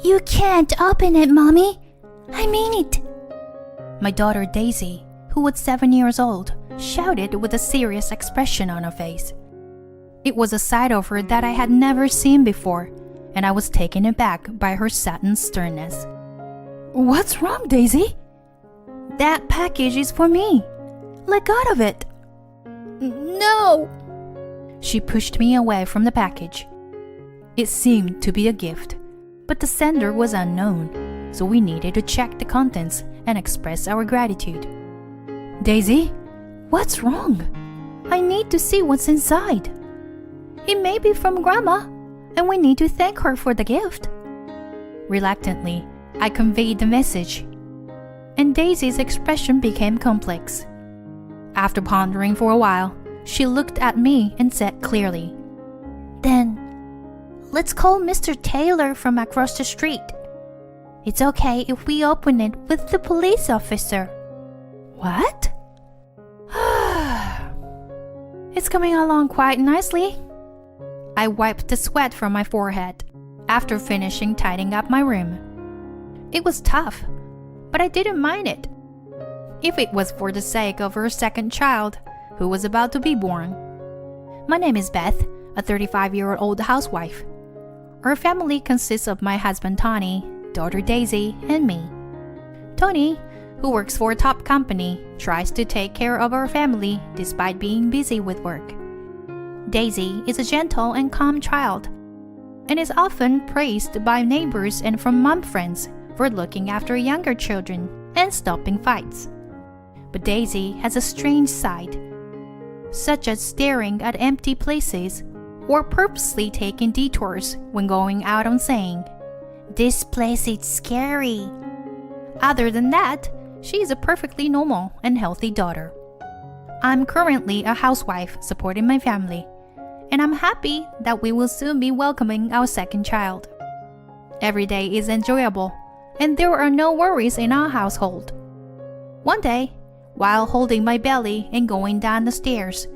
You can't open it, Mommy. I mean it. My daughter Daisy, who was 7 years old, shouted with a serious expression on her face. It was a side of her that I had never seen before, and I was taken aback by her sudden sternness. What's wrong, Daisy? That package is for me. Let go of it. No! She pushed me away from the package. It seemed to be a gift, but the sender was unknown, so we needed to check the contents and express our gratitude. Daisy, what's wrong? I need to see what's inside. It may be from Grandma, and we need to thank her for the gift. Reluctantly, I conveyed the message, and Daisy's expression became complex. After pondering for a while, she looked at me and said clearly, Then, let's call Mr. Taylor from across the street. It's okay if we open it with the police officer. What? It's coming along quite nicely. I wiped the sweat from my forehead after finishing tidying up my room. It was tough, but I didn't mind it. If it was for the sake of her second child, who was about to be born. My name is Beth, a 35-year-old housewife. Our family consists of my husband Tony, daughter Daisy, and me. Tony, who works for a top company, tries to take care of our family despite being busy with work. Daisy is a gentle and calm child, and is often praised by neighbors and from mom friends for looking after younger children and stopping fights. But Daisy has a strange side, such as staring at empty places or purposely taking detours when going out and saying, "This place is scary." Other than that, she is a perfectly normal and healthy daughter. I'm currently a housewife supporting my family, and I'm happy that we will soon be welcoming our second child. Every day is enjoyable, and there are no worries in our household. One day, while holding my belly and going down the stairs,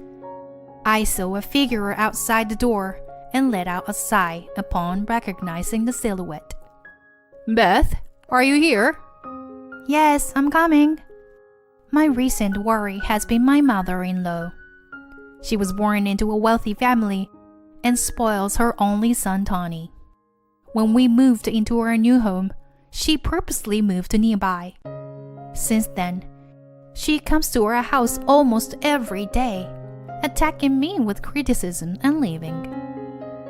I saw a figure outside the door and let out a sigh upon recognizing the silhouette. Beth, are you here? Yes, I'm coming. My recent worry has been my mother-in-law. She was born into a wealthy family and spoils her only son Tony. When we moved into our new home, she purposely moved to nearby. Since then, she comes to our house almost every day, attacking me with criticism and leaving.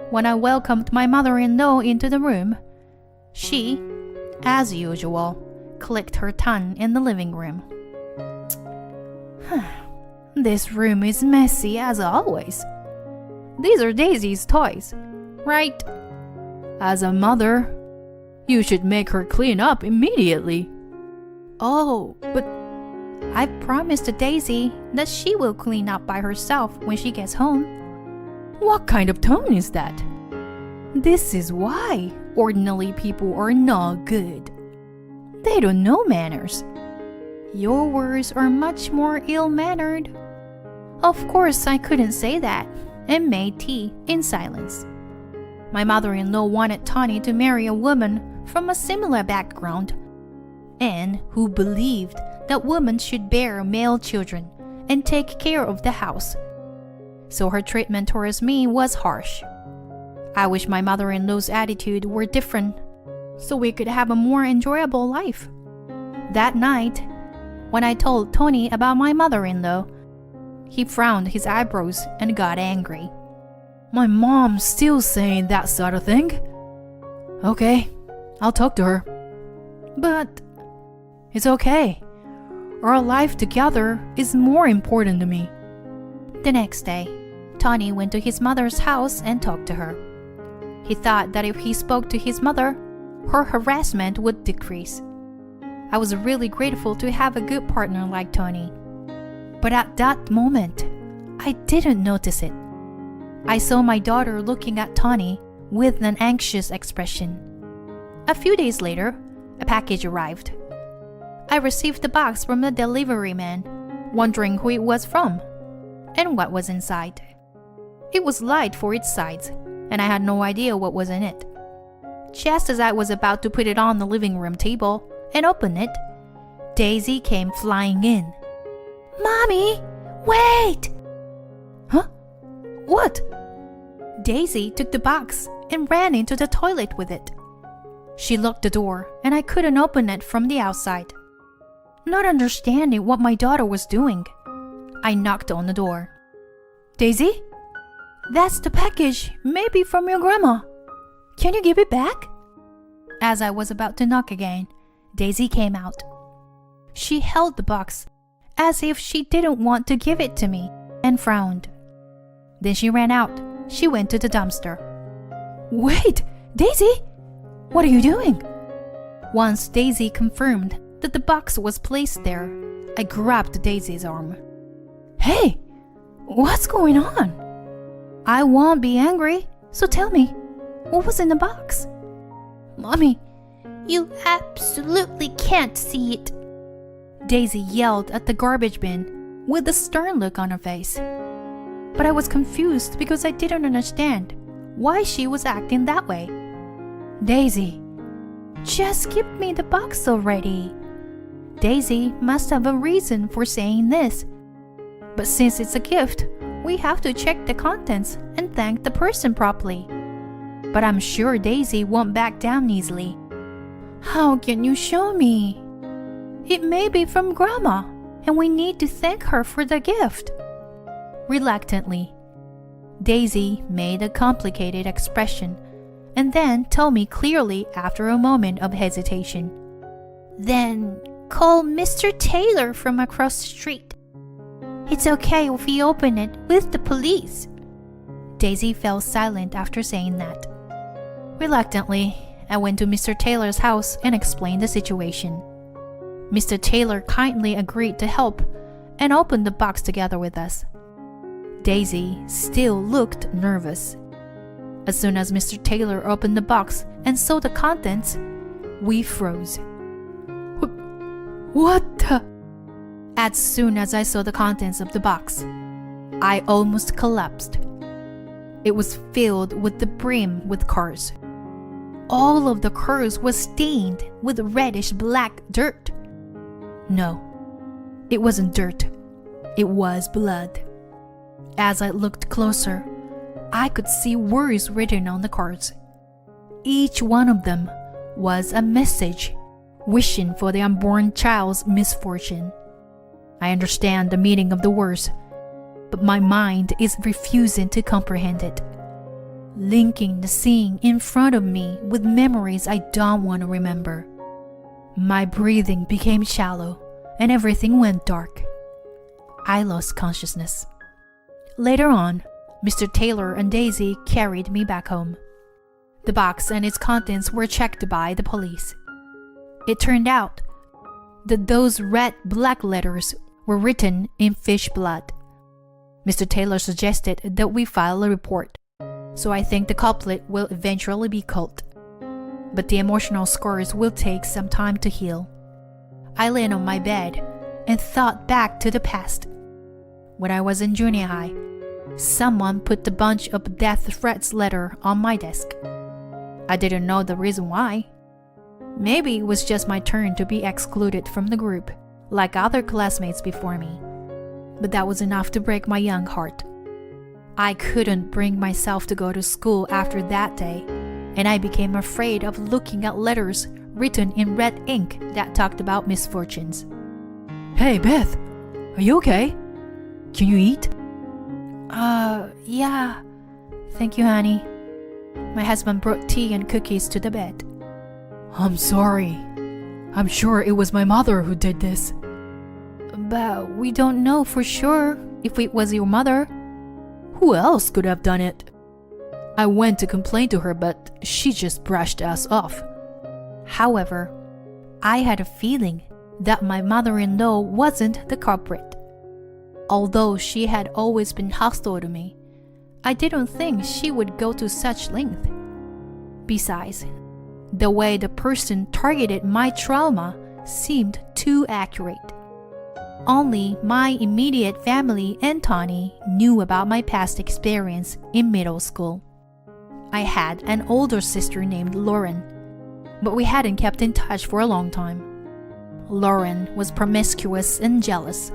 When I welcomed my mother-in-law into the room, she, as usual, clicked her tongue in the living room. This room is messy as always. These are Daisy's toys, right? As a mother, you should make her clean up immediately. Oh, but I promised Daisy that she will clean up by herself when she gets home. What kind of tone is that? This is why ordinary people are not good. They don't know manners. Your words are much more ill-mannered. Of course, I couldn't say that, and made tea in silence. My mother-in-law wanted Tony to marry a woman from a similar background, and who believed that women should bear male children and take care of the house. So her treatment towards me was harsh. I wish my mother-in-law's attitude were different, so we could have a more enjoyable life. That night, when I told Tony about my mother-in-law, he frowned his eyebrows and got angry. My mom's still saying that sort of thing. Okay, I'll talk to her. But it's okay. Our life together is more important to me. The next day, Tony went to his mother's house and talked to her. He thought that if he spoke to his mother, her harassment would decrease. I was really grateful to have a good partner like Tony. But at that moment, I didn't notice it. I saw my daughter looking at Tony with an anxious expression. A few days later, a package arrived. I received the box from the delivery man, wondering who it was from and what was inside. It was light for its size, and I had no idea what was in it. just as I was about to put it on the living room table and open it, Daisy came flying in. "Mommy, wait!" "Huh? What?" Daisy took the box and ran into the toilet with it. She locked the door and I couldn't open it from the outside. Not understanding what my daughter was doing, I knocked on the door. "Daisy? That's the package, maybe from your grandma. Can you give it back?" As I was about to knock again, Daisy came out. She held the box as if she didn't want to give it to me and frowned. Then she ran out. She went to the dumpster. "Wait, Daisy! What are you doing?" Once Daisy confirmed that the box was placed there, I grabbed Daisy's arm. "Hey, what's going on?" "I won't be angry, so tell me, what was in the box?" "Mommy, you absolutely can't see it," Daisy yelled at the garbage bin with a stern look on her face. But I was confused because I didn't understand why she was acting that way. "Daisy, just give me the box already." Daisy must have a reason for saying this. But since it's a gift, we have to check the contents and thank the person properly. But I'm sure Daisy won't back down easily. "How can you show me? It may be from Grandma, and we need to thank her for the gift." Reluctantly, Daisy made a complicated expression and then told me clearly after a moment of hesitation. "Then call Mr. Taylor from across the street. It's okay if we open it with the police." Daisy fell silent after saying that. Reluctantly, I went to Mr. Taylor's house and explained the situation. Mr. Taylor kindly agreed to help and opened the box together with us. Daisy still looked nervous. As soon as Mr. Taylor opened the box and saw the contents, we froze. "What the?" As soon as I saw the contents of the box, I almost collapsed. It was filled with the brim with cars. All of the cars was stained with reddish black dirt. No, it wasn't dirt. It was blood. As I looked closer, I could see words written on the cards. Each one of them was a message wishing for the unborn child's misfortune. I understand the meaning of the words, but my mind is refusing to comprehend it. Linking the scene in front of me with memories I don't want to remember. My breathing became shallow and everything went dark. I lost consciousness. Later on, Mr. Taylor and Daisy carried me back home. The box and its contents were checked by the police. It turned out that those red black letters were written in fish blood. Mr. Taylor suggested that we file a report, so I think the culprit will eventually be caught. But the emotional scars will take some time to heal. I lay on my bed and thought back to the past. When I was in junior high, someone put a bunch of death threats letter on my desk. I didn't know the reason why. Maybe it was just my turn to be excluded from the group, like other classmates before me. But that was enough to break my young heart. I couldn't bring myself to go to school after that day, and I became afraid of looking at letters written in red ink that talked about misfortunes. "Hey, Beth, are you okay? Can you eat?" Yeah. Thank you, honey." My husband brought tea and cookies to the bed. "I'm sorry. I'm sure it was my mother who did this." "But we don't know for sure if it was your mother. Who else could have done it?" I went to complain to her, but she just brushed us off. However, I had a feeling that my mother-in-law wasn't the culprit. Although she had always been hostile to me, I didn't think she would go to such length. Besides, the way the person targeted my trauma seemed too accurate. Only my immediate family and Tawny knew about my past experience in middle school. I had an older sister named Lauren but we hadn't kept in touch for a long time. Lauren was promiscuous and jealous.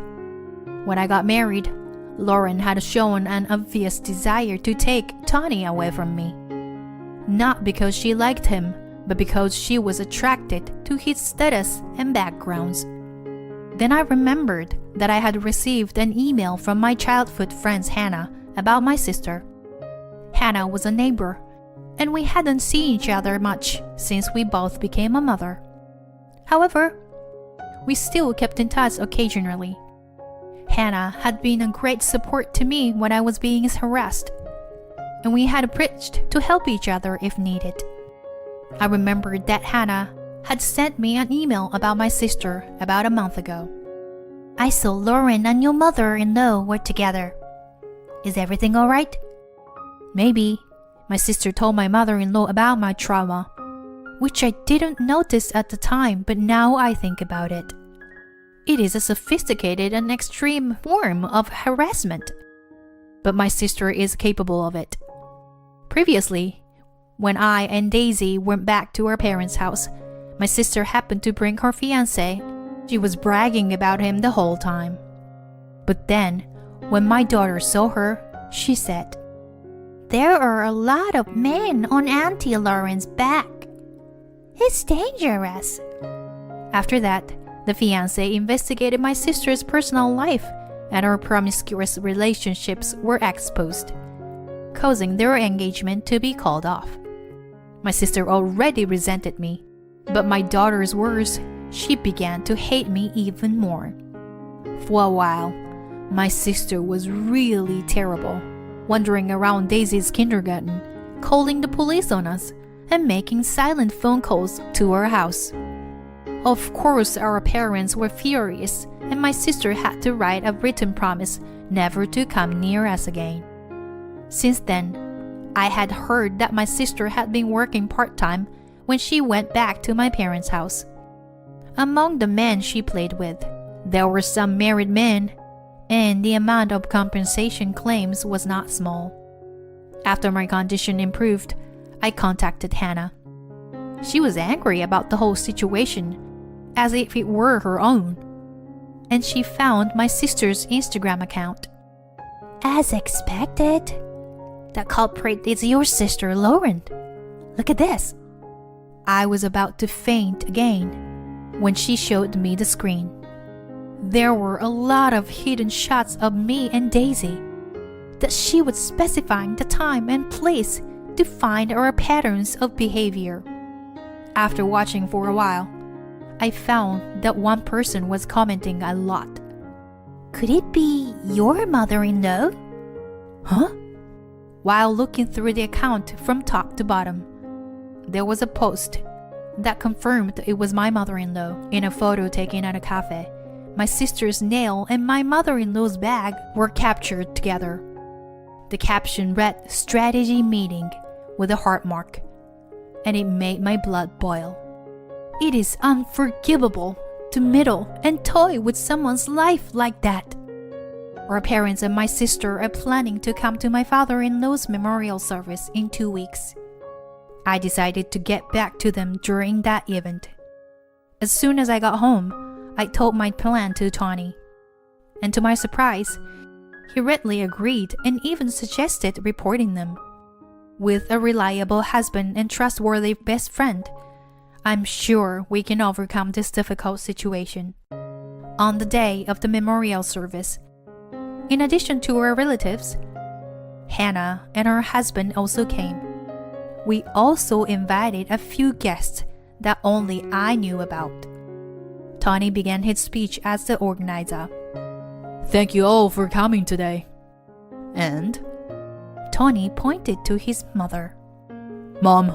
When I got married, Lauren had shown an obvious desire to take Tony away from me. Not because she liked him, but because she was attracted to his status and backgrounds. Then I remembered that I had received an email from my childhood friend Hannah about my sister. Hannah was a neighbor, and we hadn't seen each other much since we both became a mother. However, we still kept in touch occasionally. Hannah had been a great support to me when I was being harassed, and we had preached to help each other if needed. I remembered that Hannah had sent me an email about my sister about a month ago. I saw Lauren and your mother-in-law were together. Is everything all right? Maybe. My sister told my mother-in-law about my trauma, which I didn't notice at the time, but now I think about it. It is a sophisticated and extreme form of harassment, but my sister is capable of it. Previously, when I and Daisy went back to our parents' house, my sister happened to bring her fiancé. She was bragging about him the whole time. But then, when my daughter saw her, she said, "There are a lot of men on Auntie Lauren's back. It's dangerous." After that, the fiancé investigated my sister's personal life, and our promiscuous relationships were exposed, causing their engagement to be called off. My sister already resented me, but my daughter's worse, she began to hate me even more. For a while, my sister was really terrible, wandering around Daisy's kindergarten, calling the police on us, and making silent phone calls to our house. Of course, our parents were furious, and my sister had to write a written promise never to come near us again. Since then, I had heard that my sister had been working part-time when she went back to my parents' house. Among the men she played with, there were some married men, and the amount of compensation claims was not small. After my condition improved, I contacted Hannah. She was angry about the whole situation, as if it were her own, and she found my sister's Instagram account. As expected, the culprit is your sister Lauren. Look at this. I was about to faint again when she showed me the screen. There were a lot of hidden shots of me and Daisy that she was specifying the time and place to find our patterns of behavior. After watching for a while, I found that one person was commenting a lot. Could it be your mother-in-law? Huh? While looking through the account from top to bottom, there was a post that confirmed it was my mother-in-law in a photo taken at a cafe. My sister's nail and my mother-in-law's bag were captured together. The caption read "Strategy Meeting" with a heart mark, and it made my blood boil. It is unforgivable to meddle and toy with someone's life like that. Our parents and my sister are planning to come to my father-in-law's memorial service in 2 weeks. I decided to get back to them during that event. As soon as I got home, I told my plan to Tony. And to my surprise, he readily agreed and even suggested reporting them. With a reliable husband and trustworthy best friend, I'm sure we can overcome this difficult situation. On the day of the memorial service, in addition to our relatives, Hannah and her husband also came. We also invited a few guests that only I knew about. Tony began his speech as the organizer. "Thank you all for coming today." And Tony pointed to his mother. "Mom,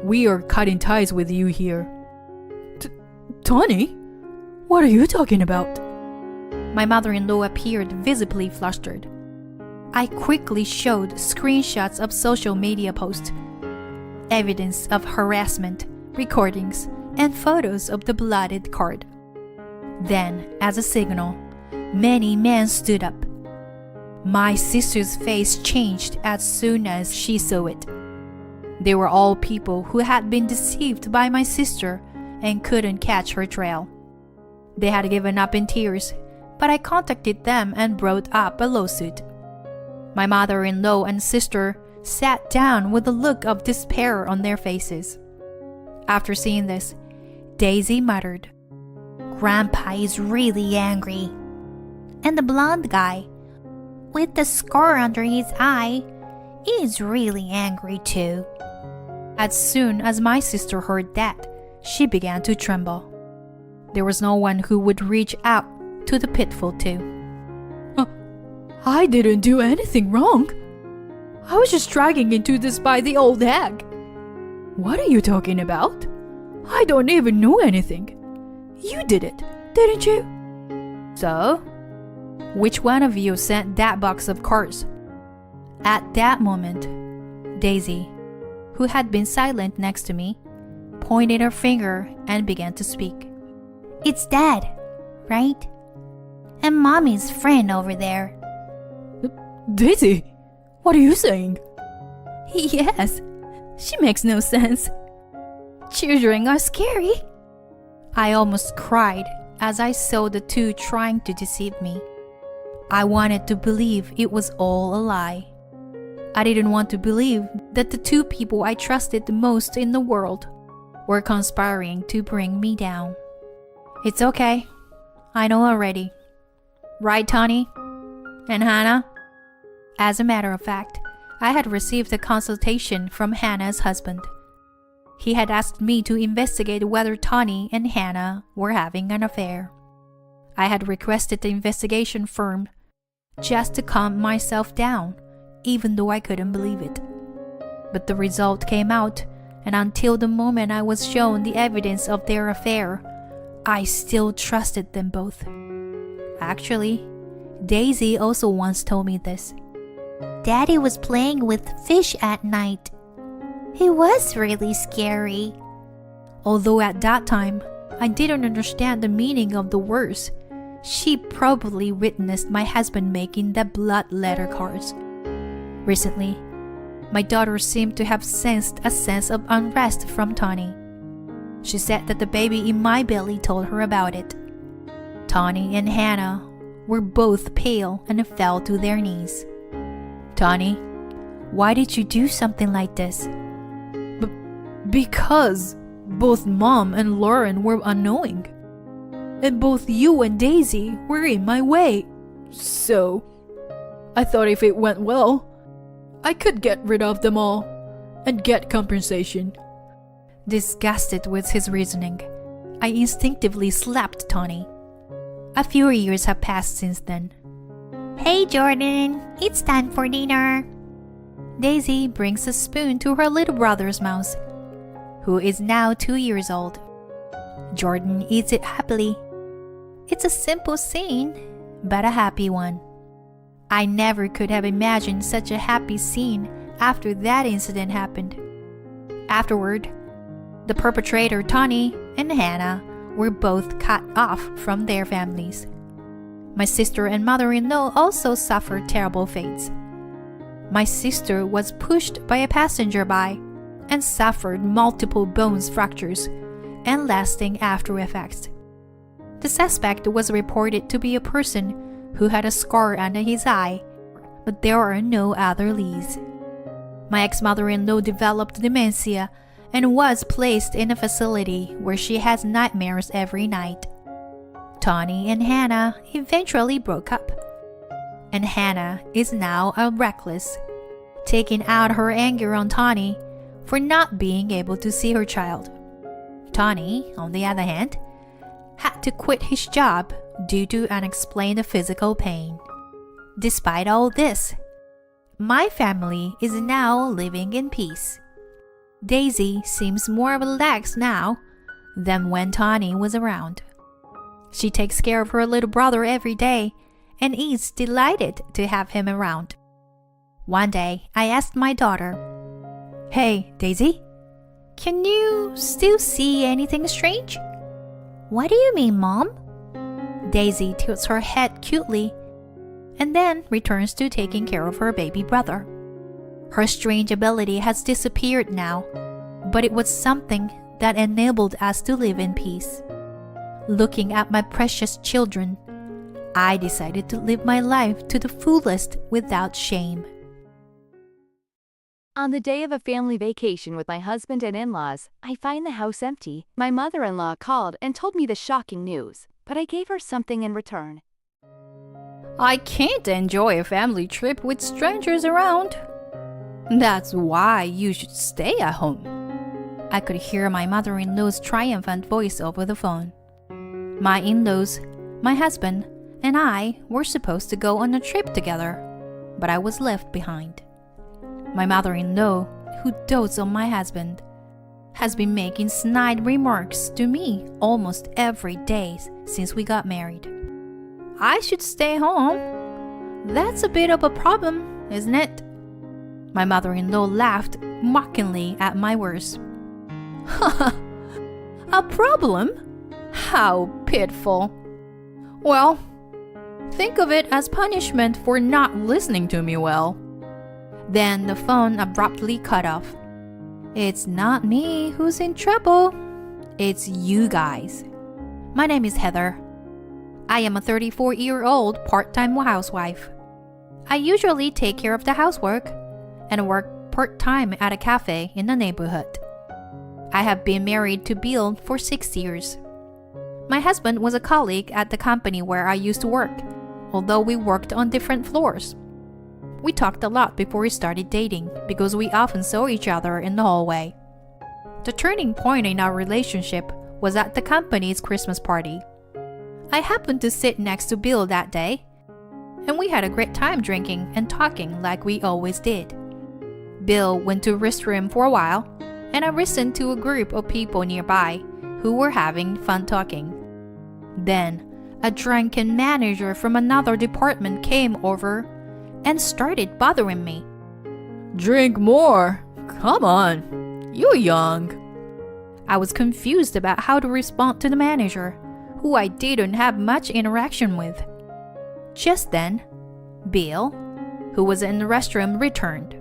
we are cutting ties with you here." Tony? What are you talking about?" My mother-in-law appeared visibly flustered. I quickly showed screenshots of social media posts, evidence of harassment, recordings, and photos of the bloodied card. Then, as a signal, many men stood up. My sister's face changed as soon as she saw it. They were all people who had been deceived by my sister and couldn't catch her trail. They had given up in tears, but I contacted them and brought up a lawsuit. My mother-in-law and sister sat down with a look of despair on their faces. After seeing this, Daisy muttered, "Grandpa is really angry. And the blonde guy, with the scar under his eye, is really angry too." As soon as my sister heard that, she began to tremble. There was no one who would reach out to the pitfall too. "I didn't do anything wrong. I was just dragging into this by the old hag." "What are you talking about? I don't even know anything. You did it, didn't you?" "So? Which one of you sent that box of cards?" At that moment, Daisy, who had been silent next to me, pointed her finger and began to speak. "It's Dad, right? And Mommy's friend over there." "Daisy, what are you saying?" "Yes, she makes no sense. Children are scary." I almost cried as I saw the two trying to deceive me. I wanted to believe it was all a lie. I didn't want to believe that the two people I trusted the most in the world were conspiring to bring me down. "It's okay. I know already. Right, Tony? And Hannah?" As a matter of fact, I had received a consultation from Hannah's husband. He had asked me to investigate whether Tony and Hannah were having an affair. I had requested the investigation firm just to calm myself down, even though I couldn't believe it. But the result came out, and until the moment I was shown the evidence of their affair, I still trusted them both. Actually, Daisy also once told me this. "Daddy was playing with fish at night. It was really scary." Although at that time, I didn't understand the meaning of the words, she probably witnessed my husband making the blood letter cards. Recently, my daughter seemed to have sensed a sense of unrest from Tony. She said that the baby in my belly told her about it. Tony and Hannah were both pale and fell to their knees. "Tony, why did you do something like this?" Because both Mom and Lauren were annoying. And both you and Daisy were in my way. So, I thought if it went well, I could get rid of them all and get compensation. Disgusted with his reasoning, I instinctively slapped Tony. A few years have passed since then. "Hey Jordan, it's time for dinner." Daisy brings a spoon to her little brother's mouth, who is now 2 years old. Jordan eats it happily. It's a simple scene, but a happy one. I never could have imagined such a happy scene after that incident happened. Afterward, the perpetrator Tony and Hannah were both cut off from their families. My sister and mother-in-law also suffered terrible fates. My sister was pushed by a passerby and suffered multiple bones fractures and lasting after effects. The suspect was reported to be a person who had a scar under his eye, but there are no other leads. My ex-mother-in-law developed dementia and was placed in a facility where she has nightmares every night. Tony and Hannah eventually broke up, and Hannah is now a reckless, taking out her anger on Tony for not being able to see her child. Tony, on the other hand, had to quit his job due to unexplained physical pain. Despite all this, my family is now living in peace. Daisy seems more relaxed now than when Tony was around. She takes care of her little brother every day and is delighted to have him around. One day, I asked my daughter, "Hey, Daisy, can you still see anything strange?" "What do you mean, Mom?" Daisy tilts her head cutely and then returns to taking care of her baby brother. Her strange ability has disappeared now, but it was something that enabled us to live in peace. Looking at my precious children, I decided to live my life to the fullest without shame. On the day of a family vacation with my husband and in-laws, I find the house empty. My mother-in-law called and told me the shocking news, but I gave her something in return. I can't enjoy a family trip with strangers around. That's why you should stay at home. I could hear my mother-in-law's triumphant voice over the phone. My in-laws, my husband, and I were supposed to go on a trip together, but I was left behind. My mother-in-law, who dotes on my husband, has been making snide remarks to me almost every day since we got married. I should stay home. That's a bit of a problem, isn't it? My mother-in-law laughed mockingly at my words. A problem? How pitiful. Well, think of it as punishment for not listening to me well. Then the phone abruptly cut off. It's not me who's in trouble. It's you guys. My name is Heather. I am a 34-year-old part-time housewife. I usually take care of the housework and work part-time at a cafe in the neighborhood. I have been married to Bill for 6 years. My husband was a colleague at the company where I used to work, although we worked on different floors. We talked a lot before we started dating because we often saw each other in the hallway. The turning point in our relationship was at the company's Christmas party. I happened to sit next to Bill that day, and we had a great time drinking and talking like we always did. Bill went to the restroom for a while, and I listened to a group of people nearby who were having fun talking. Then, a drunken manager from another department came over and started bothering me. Drink more. Come on. You're young. I was confused about how to respond to the manager, who I didn't have much interaction with. Just then, Bill, who was in the restroom, returned.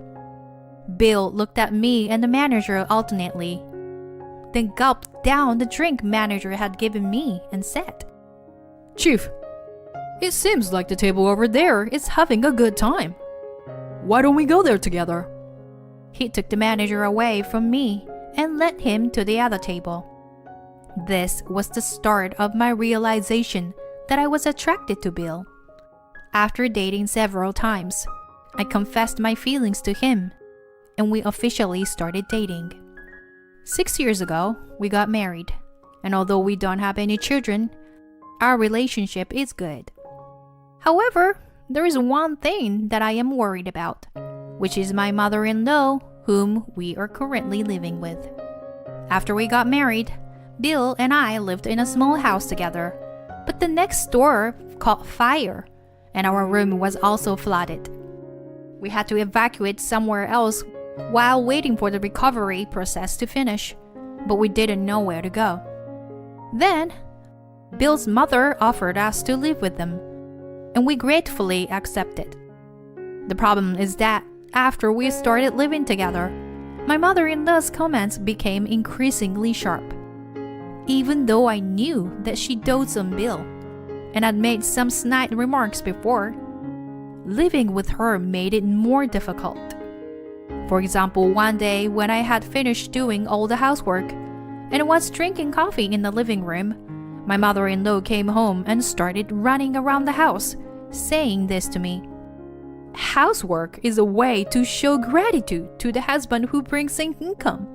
Bill looked at me and the manager alternately, then gulped down the drink manager had given me and said, Chief, it seems like the table over there is having a good time. Why don't we go there together? He took the manager away from me and led him to the other table. This was the start of my realization that I was attracted to Bill. After dating several times, I confessed my feelings to him, and we officially started dating. 6 years ago, we got married, and although we don't have any children, our relationship is good. However, there is one thing that I am worried about, which is my mother-in-law, whom we are currently living with. After we got married, Bill and I lived in a small house together, but the next door caught fire, and our room was also flooded. We had to evacuate somewhere else while waiting for the recovery process to finish, but we didn't know where to go. Then, Bill's mother offered us to live with them, and we gratefully accepted. The problem is that after we started living together, my mother-in-law's comments became increasingly sharp. Even though I knew that she dotes on Bill and had made some snide remarks before, living with her made it more difficult. For example, one day when I had finished doing all the housework and was drinking coffee in the living room, my mother-in-law came home and started running around the house, saying this to me. Housework is a way to show gratitude to the husband who brings in income.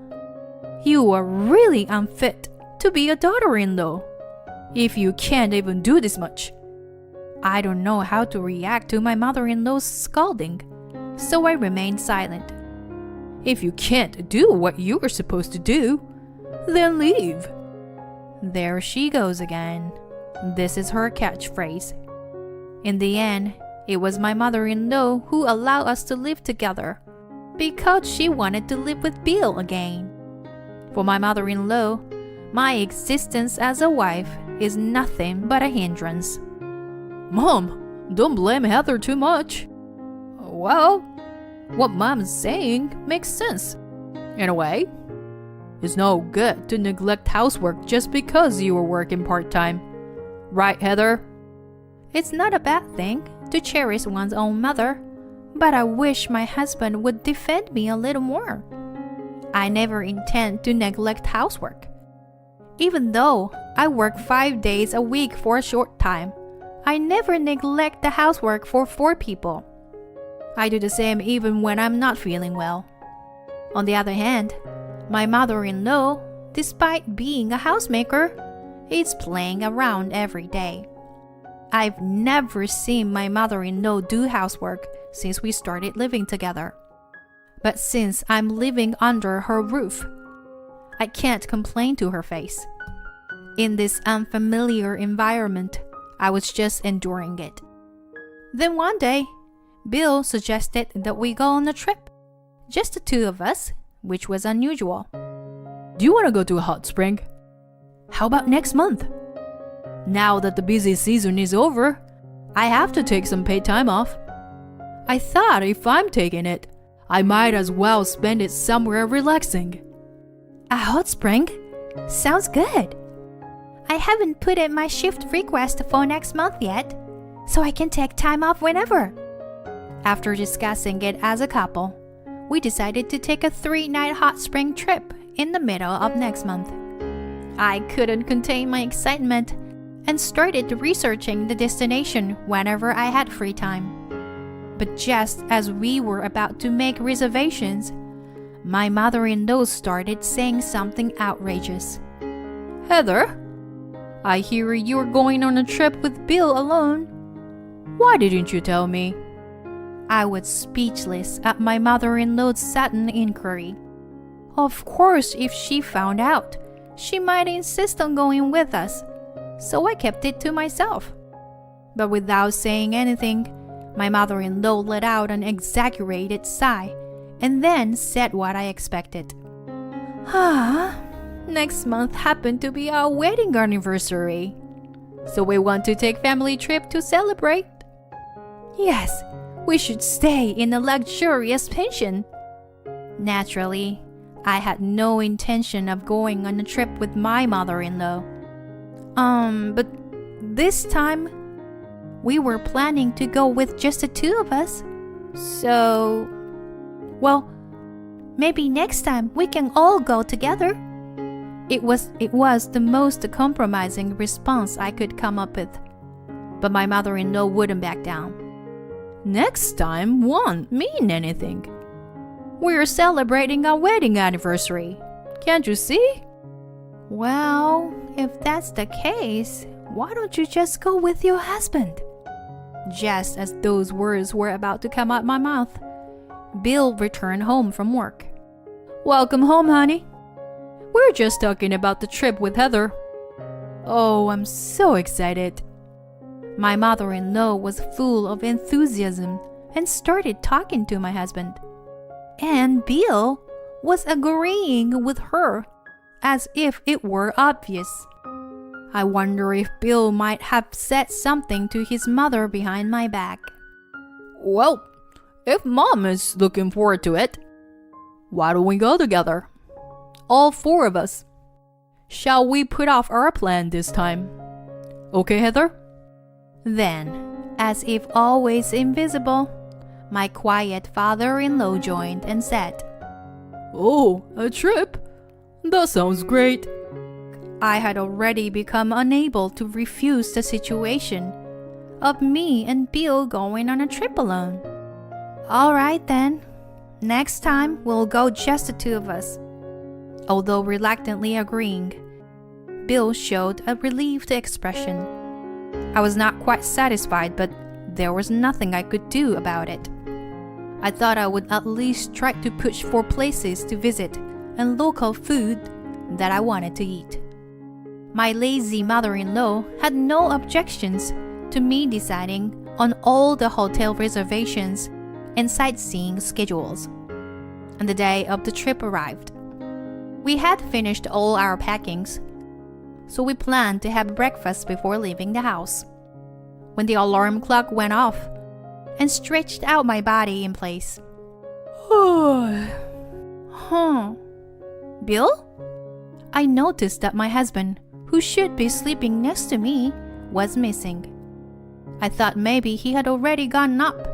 You are really unfit to be a daughter-in-law if you can't even do this much. I don't know how to react to my mother-in-law's scolding, so I remained silent. If you can't do what you are supposed to do, then leave. There she goes again. This is her catchphrase. In the end, it was my mother-in-law who allowed us to live together because she wanted to live with Bill again. For my mother-in-law, my existence as a wife is nothing but a hindrance. Mom, don't blame Heather too much. Well, What Mom's saying makes sense. In a way, it's no good to neglect housework just because you are working part-time. Right, Heather? It's not a bad thing to cherish one's own mother, but I wish my husband would defend me a little more. I never intend to neglect housework. Even though I work 5 days a week for a short time, I never neglect the housework for 4 people. I do the same even when I'm not feeling well. On the other hand, my mother-in-law, despite being a housemaker, is playing around every day. I've never seen my mother-in-law do housework since we started living together. But since I'm living under her roof, I can't complain to her face. In this unfamiliar environment, I was just enduring it. Then one day, Bill suggested that we go on a trip. Just the 2 of us, which was unusual. Do you want to go to a hot spring? How about next month? Now that the busy season is over, I have to take some paid time off. I thought if I'm taking it, I might as well spend it somewhere relaxing. A hot spring? Sounds good. I haven't put in my shift request for next month yet, so I can take time off whenever. After discussing it as a couple, we decided to take a 3-night hot spring trip in the middle of next month. I couldn't contain my excitement and started researching the destination whenever I had free time. But just as we were about to make reservations, my mother-in-law started saying something outrageous. Heather, I hear you're going on a trip with Bill alone. Why didn't you tell me? I was speechless at my mother-in-law's sudden inquiry. Of course, if she found out, she might insist on going with us, so I kept it to myself. But without saying anything, my mother-in-law let out an exaggerated sigh and then said what I expected. Next month happened to be our wedding anniversary, so we want to take family trip to celebrate. Yes, we should stay in a luxurious pension. Naturally, I had no intention of going on a trip with my mother-in-law. But this time, we were planning to go with just the 2 of us. So, well, maybe next time we can all go together. It was the most compromising response I could come up with. But my mother-in-law wouldn't back down. Next time won't mean anything. We're celebrating our wedding anniversary. Can't you see? Well, if that's the case, why don't you just go with your husband? Just as those words were about to come out my mouth, Bill returned home from work. Welcome home, honey. We're just talking about the trip with Heather. Oh, I'm so excited. My mother-in-law was full of enthusiasm and started talking to my husband. And Bill was agreeing with her as if it were obvious. I wonder if Bill might have said something to his mother behind my back. Well, if Mom is looking forward to it, why don't we go together? All 4 of us. Shall we put off our plan this time? Okay, Heather? Then, as if always invisible, my quiet father-in-law joined and said, Oh, a trip? That sounds great. I had already become unable to refuse the situation of me and Bill going on a trip alone. All right then, next time we'll go just the 2 of us. Although reluctantly agreeing, Bill showed a relieved expression. I was not quite satisfied, but there was nothing I could do about it. I thought I would at least try to push for places to visit and local food that I wanted to eat. My lazy mother-in-law had no objections to me deciding on all the hotel reservations and sightseeing schedules. And the day of the trip arrived. We had finished all our packings, so we planned to have breakfast before leaving the house. When the alarm clock went off and stretched out my body in place, Huh. Bill? I noticed that my husband, who should be sleeping next to me, was missing. I thought maybe he had already gotten up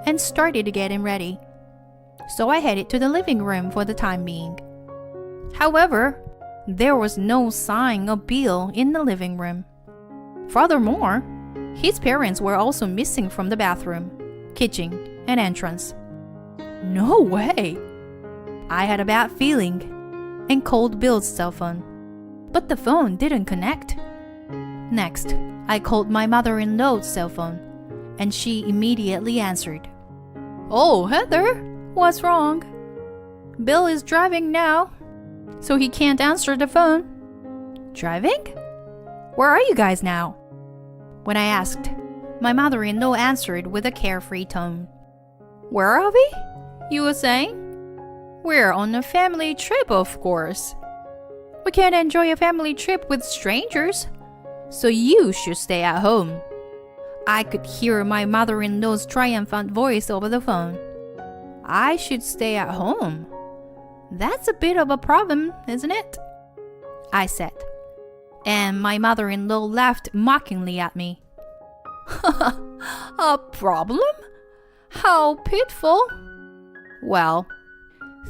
and started getting ready. So I headed to the living room for the time being. However, there was no sign of Bill in the living room. Furthermore, his parents were also missing from the bathroom, kitchen, and entrance. No way! I had a bad feeling and called Bill's cell phone, but the phone didn't connect. Next, I called my mother-in-law's cell phone, and she immediately answered. Oh, Heather, what's wrong? Bill is driving now, so he can't answer the phone. Driving? Where are you guys now? When I asked, my mother-in-law answered with a carefree tone. Where are we? You were saying? We're on a family trip, of course. We can't enjoy a family trip with strangers, so you should stay at home. I could hear my mother-in-law's triumphant voice over the phone. I should stay at home? That's a bit of a problem, isn't it? I said, and my mother-in-law laughed mockingly at me. A problem? How pitiful. Well,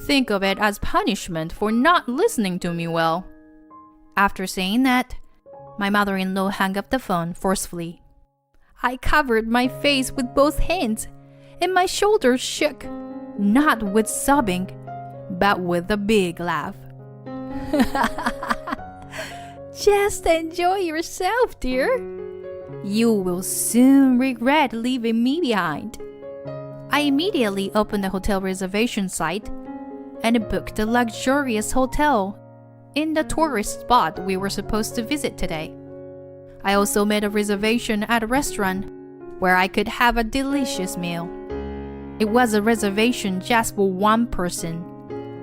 think of it as punishment for not listening to me well. After saying that, my mother-in-law hung up the phone forcefully. I covered my face with both hands, and my shoulders shook, not with sobbing, but with a big laugh. Just enjoy yourself, dear. You will soon regret leaving me behind. I immediately opened the hotel reservation site and booked a luxurious hotel in the tourist spot we were supposed to visit today. I also made a reservation at a restaurant where I could have a delicious meal. It was a reservation just for one person,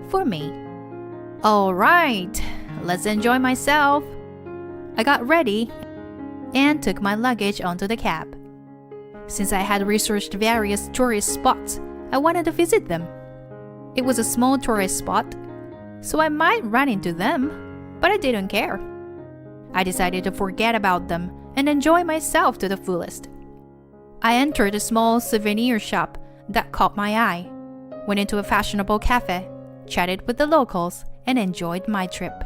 for me. All right, let's enjoy myself. I got ready and took my luggage onto the cab. Since I had researched various tourist spots, I wanted to visit them. It was a small tourist spot, so I might run into them, but I didn't care. I decided to forget about them and enjoy myself to the fullest. I entered a small souvenir shop that caught my eye, went into a fashionable cafe, chatted with the locals, and enjoyed my trip.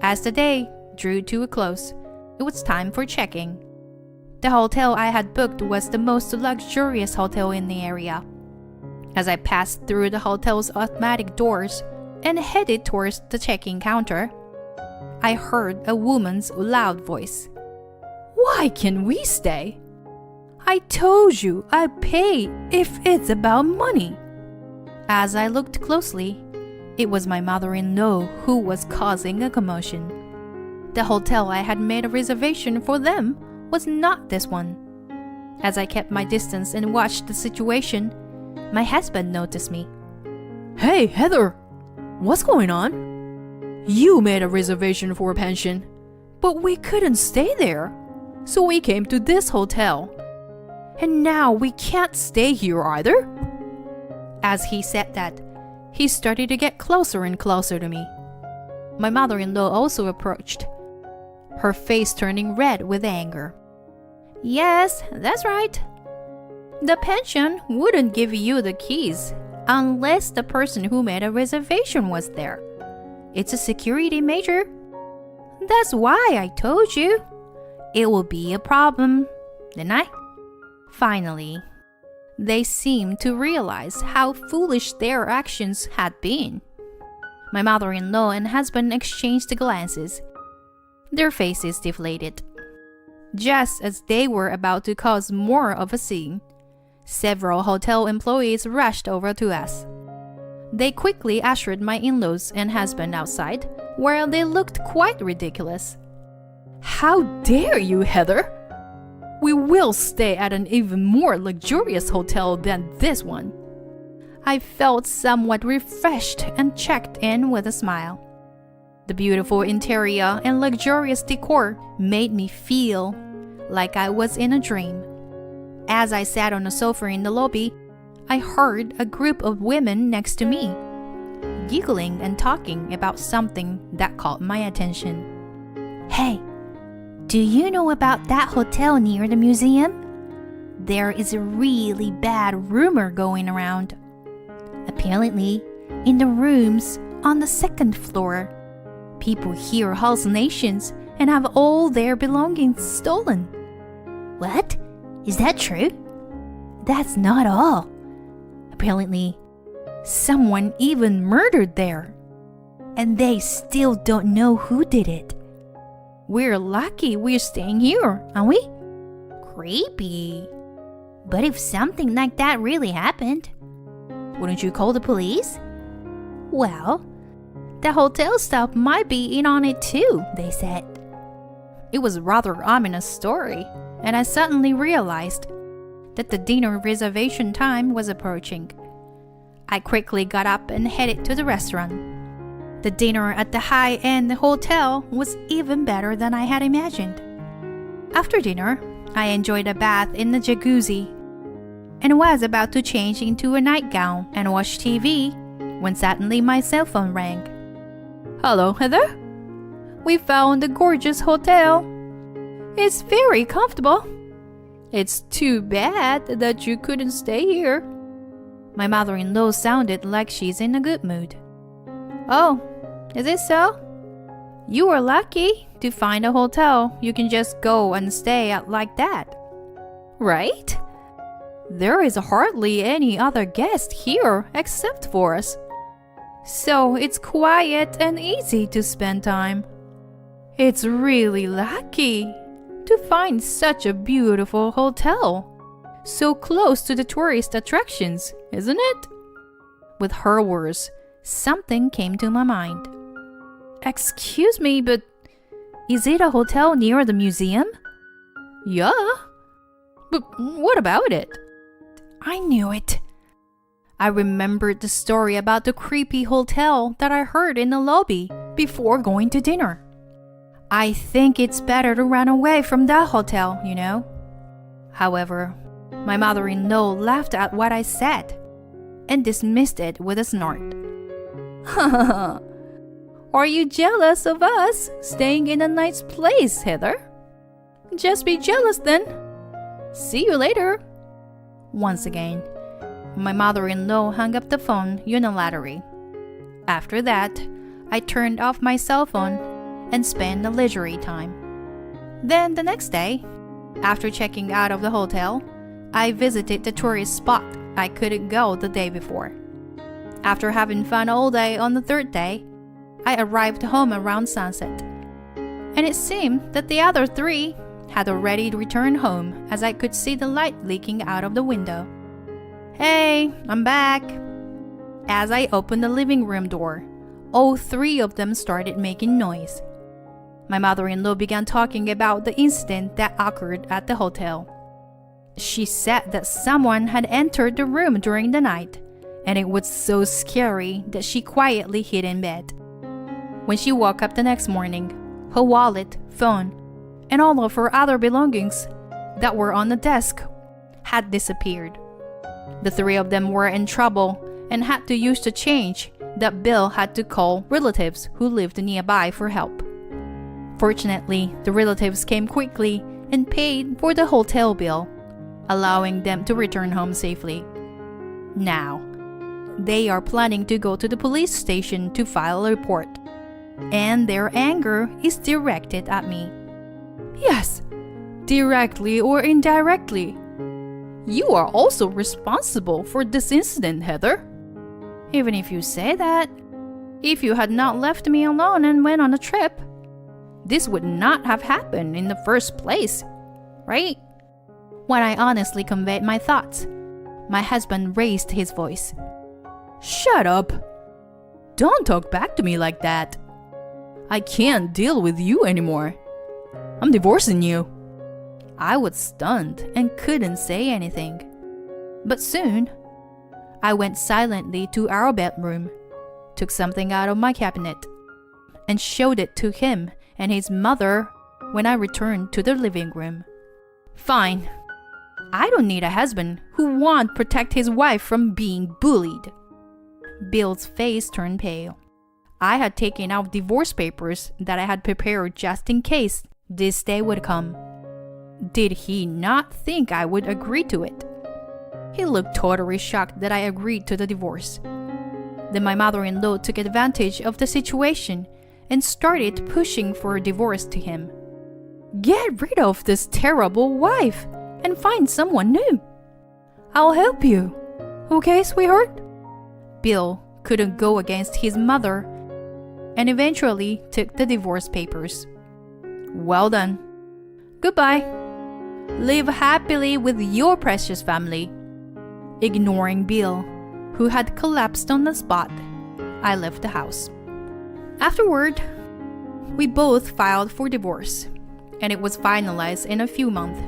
As the day drew to a close, it was time for check-in. The hotel I had booked was the most luxurious hotel in the area. As I passed through the hotel's automatic doors and headed towards the check-in counter, I heard a woman's loud voice. Why can't we stay? I told you I'd pay if it's about money. As I looked closely, it was my mother-in-law who was causing a commotion. The hotel I had made a reservation for them was not this one. As I kept my distance and watched the situation, my husband noticed me. Hey, Heather, what's going on? You made a reservation for a pension, but we couldn't stay there, so we came to this hotel. And now we can't stay here either. As he said that, he started to get closer and closer to me. My mother-in-law also approached, her face turning red with anger. Yes, that's right. The pension wouldn't give you the keys unless the person who made a reservation was there. It's a security measure. That's why I told you. It will be a problem, didn't I? Finally, they seemed to realize how foolish their actions had been. My mother-in-law and husband exchanged glances. Their faces deflated. Just as they were about to cause more of a scene, several hotel employees rushed over to us. They quickly ushered my in-laws and husband outside, where they looked quite ridiculous. How dare you, Heather? We will stay at an even more luxurious hotel than this one. I felt somewhat refreshed and checked in with a smile. The beautiful interior and luxurious decor made me feel like I was in a dream. As I sat on a sofa in the lobby, I heard a group of women next to me, giggling and talking about something that caught my attention. Hey, do you know about that hotel near the museum? There is a really bad rumor going around. Apparently, in the rooms on the second floor, people hear hallucinations and have all their belongings stolen. What? Is that true? That's not all. Apparently, someone even murdered there. And they still don't know who did it. We're lucky we're staying here, aren't we? Creepy. But if something like that really happened, wouldn't you call the police? Well, the hotel staff might be in on it too, they said. It was a rather ominous story, and I suddenly realized that the dinner reservation time was approaching. I quickly got up and headed to the restaurant. The dinner at the high-end hotel was even better than I had imagined. After dinner, I enjoyed a bath in the jacuzzi and was about to change into a nightgown and watch TV when suddenly my cell phone rang. Hello, Heather? We found a gorgeous hotel. It's very comfortable. It's too bad that you couldn't stay here. My mother-in-law sounded like she's in a good mood. Oh, is it so? You were lucky to find a hotel you can just go and stay at like that. Right? There is hardly any other guest here except for us. So it's quiet and easy to spend time. It's really lucky to find such a beautiful hotel, so close to the tourist attractions, isn't it? With her words, something came to my mind. Excuse me, but is it a hotel near the museum? Yeah. But what about it? I knew it. I remembered the story about the creepy hotel that I heard in the lobby before going to dinner. I think it's better to run away from that hotel, you know. However, my mother-in-law laughed at what I said and dismissed it with a snort. Are you jealous of us staying in a nice place, Heather? Just be jealous then. See you later. Once again, my mother-in-law hung up the phone unilaterally. After that, I turned off my cell phone and spent the leisurely time. Then the next day, after checking out of the hotel, I visited the tourist spot I couldn't go the day before. After having fun all day on the third day, I arrived home around sunset. And it seemed that the other three had already returned home as I could see the light leaking out of the window. Hey, I'm back. As I opened the living room door, all three of them started making noise. My mother-in-law began talking about the incident that occurred at the hotel. She said that someone had entered the room during the night, and it was so scary that she quietly hid in bed. When she woke up the next morning, her wallet, phone, and all of her other belongings that were on the desk had disappeared. The three of them were in trouble and had to use the change that Bill had to call relatives who lived nearby for help. Fortunately, the relatives came quickly and paid for the hotel bill, allowing them to return home safely. Now, they are planning to go to the police station to file a report, and their anger is directed at me. Yes, directly or indirectly. You are also responsible for this incident, Heather. Even if you say that, if you had not left me alone and went on a trip, this would not have happened in the first place, right? When I honestly conveyed my thoughts, my husband raised his voice. Shut up. Don't talk back to me like that. I can't deal with you anymore. I'm divorcing you. I was stunned and couldn't say anything. But soon, I went silently to our bedroom, took something out of my cabinet, and showed it to him and his mother when I returned to the living room. Fine. I don't need a husband who won't protect his wife from being bullied. Bill's face turned pale. I had taken out divorce papers that I had prepared just in case this day would come. Did he not think I would agree to it? He looked totally shocked that I agreed to the divorce. Then my mother-in-law took advantage of the situation and started pushing for a divorce to him. Get rid of this terrible wife and find someone new. I'll help you. Okay, sweetheart? Bill couldn't go against his mother and eventually took the divorce papers. Well done. Goodbye. Live happily with your precious family. Ignoring Bill, who had collapsed on the spot, I left the house. Afterward, we both filed for divorce, and it was finalized in a few months.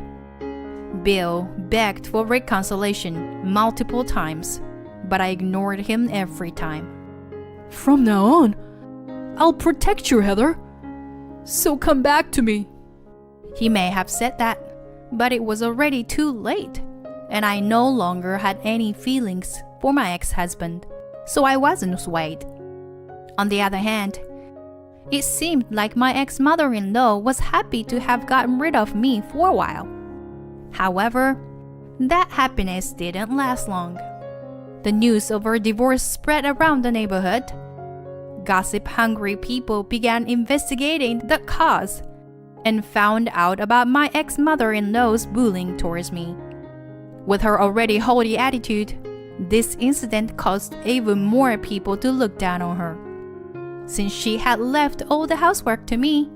Bill begged for reconciliation multiple times, but I ignored him every time. From now on, I'll protect you, Heather. So come back to me. He may have said that, but it was already too late, and I no longer had any feelings for my ex-husband, so I wasn't swayed. On the other hand, it seemed like my ex-mother-in-law was happy to have gotten rid of me for a while. However, that happiness didn't last long. The news of our divorce spread around the neighborhood. Gossip-hungry people began investigating the cause and found out about my ex-mother-in-law's bullying towards me. With her already haughty attitude, this incident caused even more people to look down on her. Since she had left all the housework to me,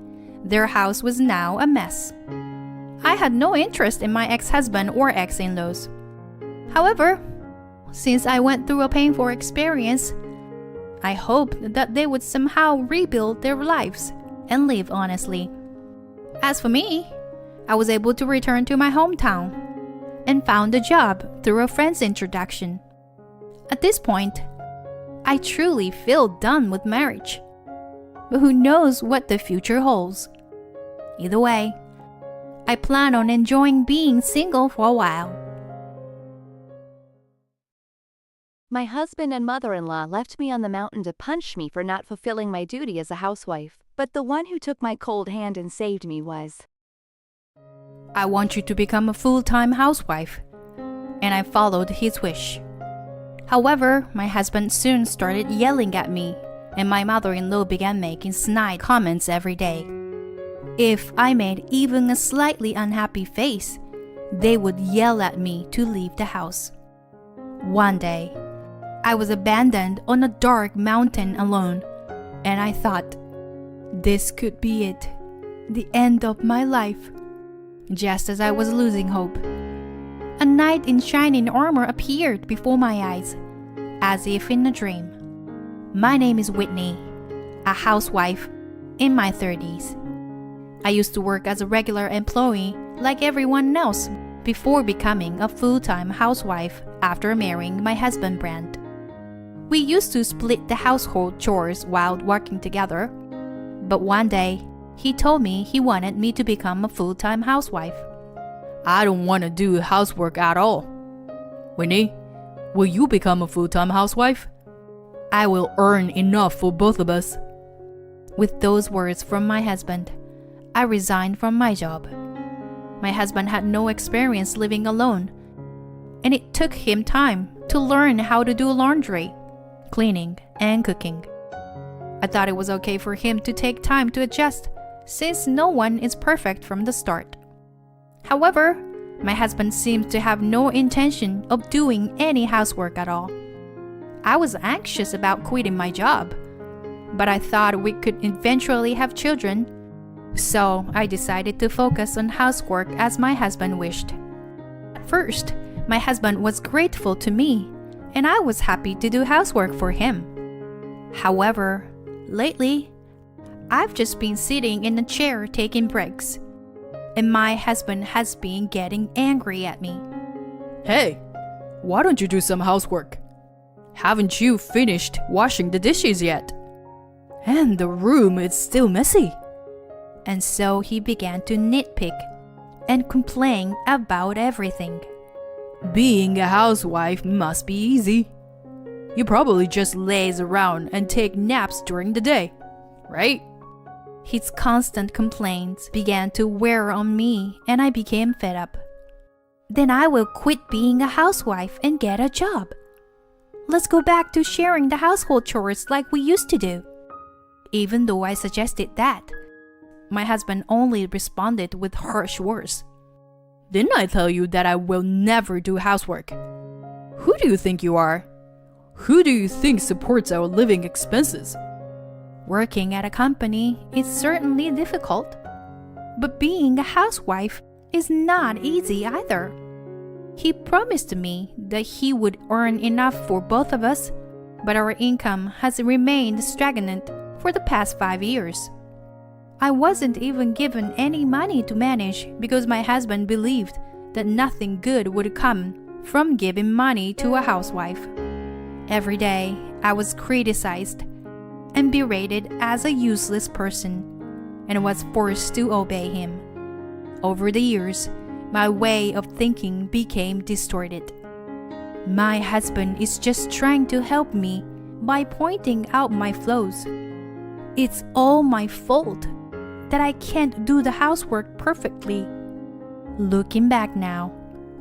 their house was now a mess. I had no interest in my ex-husband or ex-in-laws. However, since I went through a painful experience, I hoped that they would somehow rebuild their lives and live honestly. As for me, I was able to return to my hometown and found a job through a friend's introduction. At this point, I truly feel done with marriage. But who knows what the future holds? Either way, I plan on enjoying being single for a while. My husband and mother-in-law left me on the mountain to punch me for not fulfilling my duty as a housewife, but the one who took my cold hand and saved me was. I want you to become a full-time housewife, and I followed his wish. However, my husband soon started yelling at me, and my mother-in-law began making snide comments every day. If I made even a slightly unhappy face, they would yell at me to leave the house. One day, I was abandoned on a dark mountain alone, and I thought, this could be it, the end of my life. Just as I was losing hope, a knight in shining armor appeared before my eyes, as if in a dream. My name is Whitney, a housewife in my 30s. I used to work as a regular employee like everyone else before becoming a full-time housewife after marrying my husband Brent. We used to split the household chores while working together, but one day he told me he wanted me to become a full-time housewife. I don't want to do housework at all. Whitney, will you become a full-time housewife? I will earn enough for both of us. With those words from my husband, I resigned from my job. My husband had no experience living alone, and it took him time to learn how to do laundry, cleaning, and cooking. I thought it was okay for him to take time to adjust, since no one is perfect from the start. However, my husband seemed to have no intention of doing any housework at all. I was anxious about quitting my job, but I thought we could eventually have children, so I decided to focus on housework as my husband wished. At first, my husband was grateful to me, and I was happy to do housework for him. However, lately, I've just been sitting in a chair taking breaks, and my husband has been getting angry at me. Hey, why don't you do some housework? Haven't you finished washing the dishes yet? And the room is still messy. And so he began to nitpick and complain about everything. Being a housewife must be easy. You probably just laze around and take naps during the day, right? His constant complaints began to wear on me, and I became fed up. Then I will quit being a housewife and get a job. Let's go back to sharing the household chores like we used to do. Even though I suggested that, my husband only responded with harsh words. Didn't I tell you that I will never do housework? Who do you think you are? Who do you think supports our living expenses? Working at a company is certainly difficult, but being a housewife is not easy either. He promised me that he would earn enough for both of us, but our income has remained stagnant for the past 5 years. I wasn't even given any money to manage because my husband believed that nothing good would come from giving money to a housewife. Every day, I was criticized and berated as a useless person and was forced to obey him. Over the years, my way of thinking became distorted. My husband is just trying to help me by pointing out my flaws. It's all my fault that I can't do the housework perfectly. Looking back now,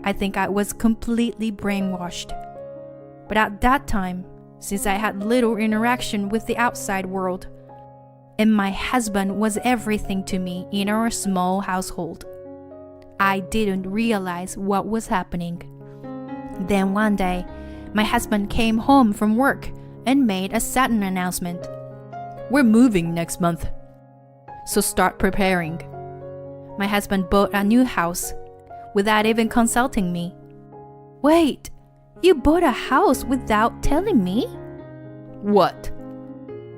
I think I was completely brainwashed. But at that time, since I had little interaction with the outside world, and my husband was everything to me in our small household, I didn't realize what was happening. Then one day, my husband came home from work and made a sudden announcement. We're moving next month, so start preparing. My husband bought a new house without even consulting me. Wait, you bought a house without telling me? What?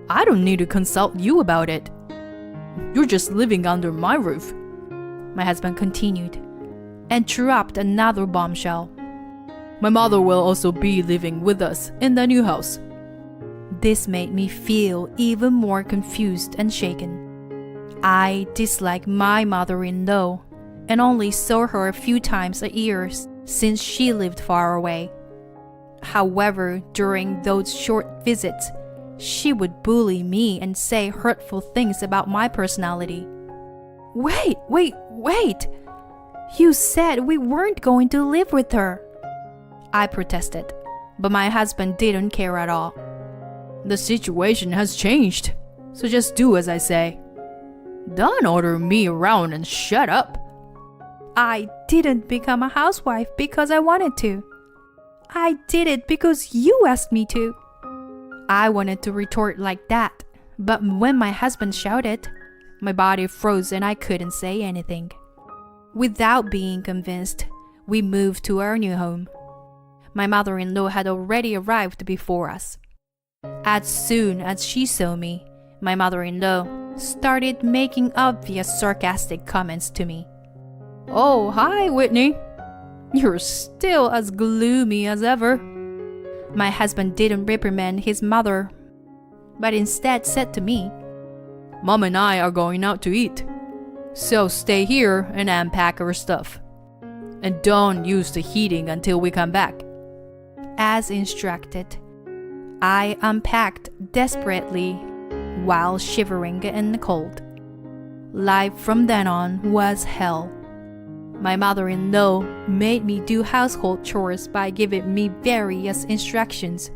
I don't need to consult you about it. You're just living under my roof. My husband continued and dropped another bombshell. My mother will also be living with us in the new house. This made me feel even more confused and shaken. I dislike my mother-in-law and only saw her a few times a year since she lived far away. However, during those short visits, she would bully me and say hurtful things about my personality. Wait! You said we weren't going to live with her. I protested, but my husband didn't care at all. The situation has changed, so just do as I say. Don't order me around and shut up. I didn't become a housewife because I wanted to. I did it because you asked me to. I wanted to retort like that, but when my husband shouted, my body froze and I couldn't say anything. Without being convinced, we moved to our new home. My mother-in-law had already arrived before us. As soon as she saw me, my mother-in-law started making obvious sarcastic comments to me. Oh, hi, Whitney. You're still as gloomy as ever. My husband didn't reprimand his mother, but instead said to me, Mom and I are going out to eat, so stay here and unpack our stuff. And don't use the heating until we come back. As instructed, I unpacked desperately while shivering in the cold. Life from then on was hell. My mother-in-law made me do household chores by giving me various instructions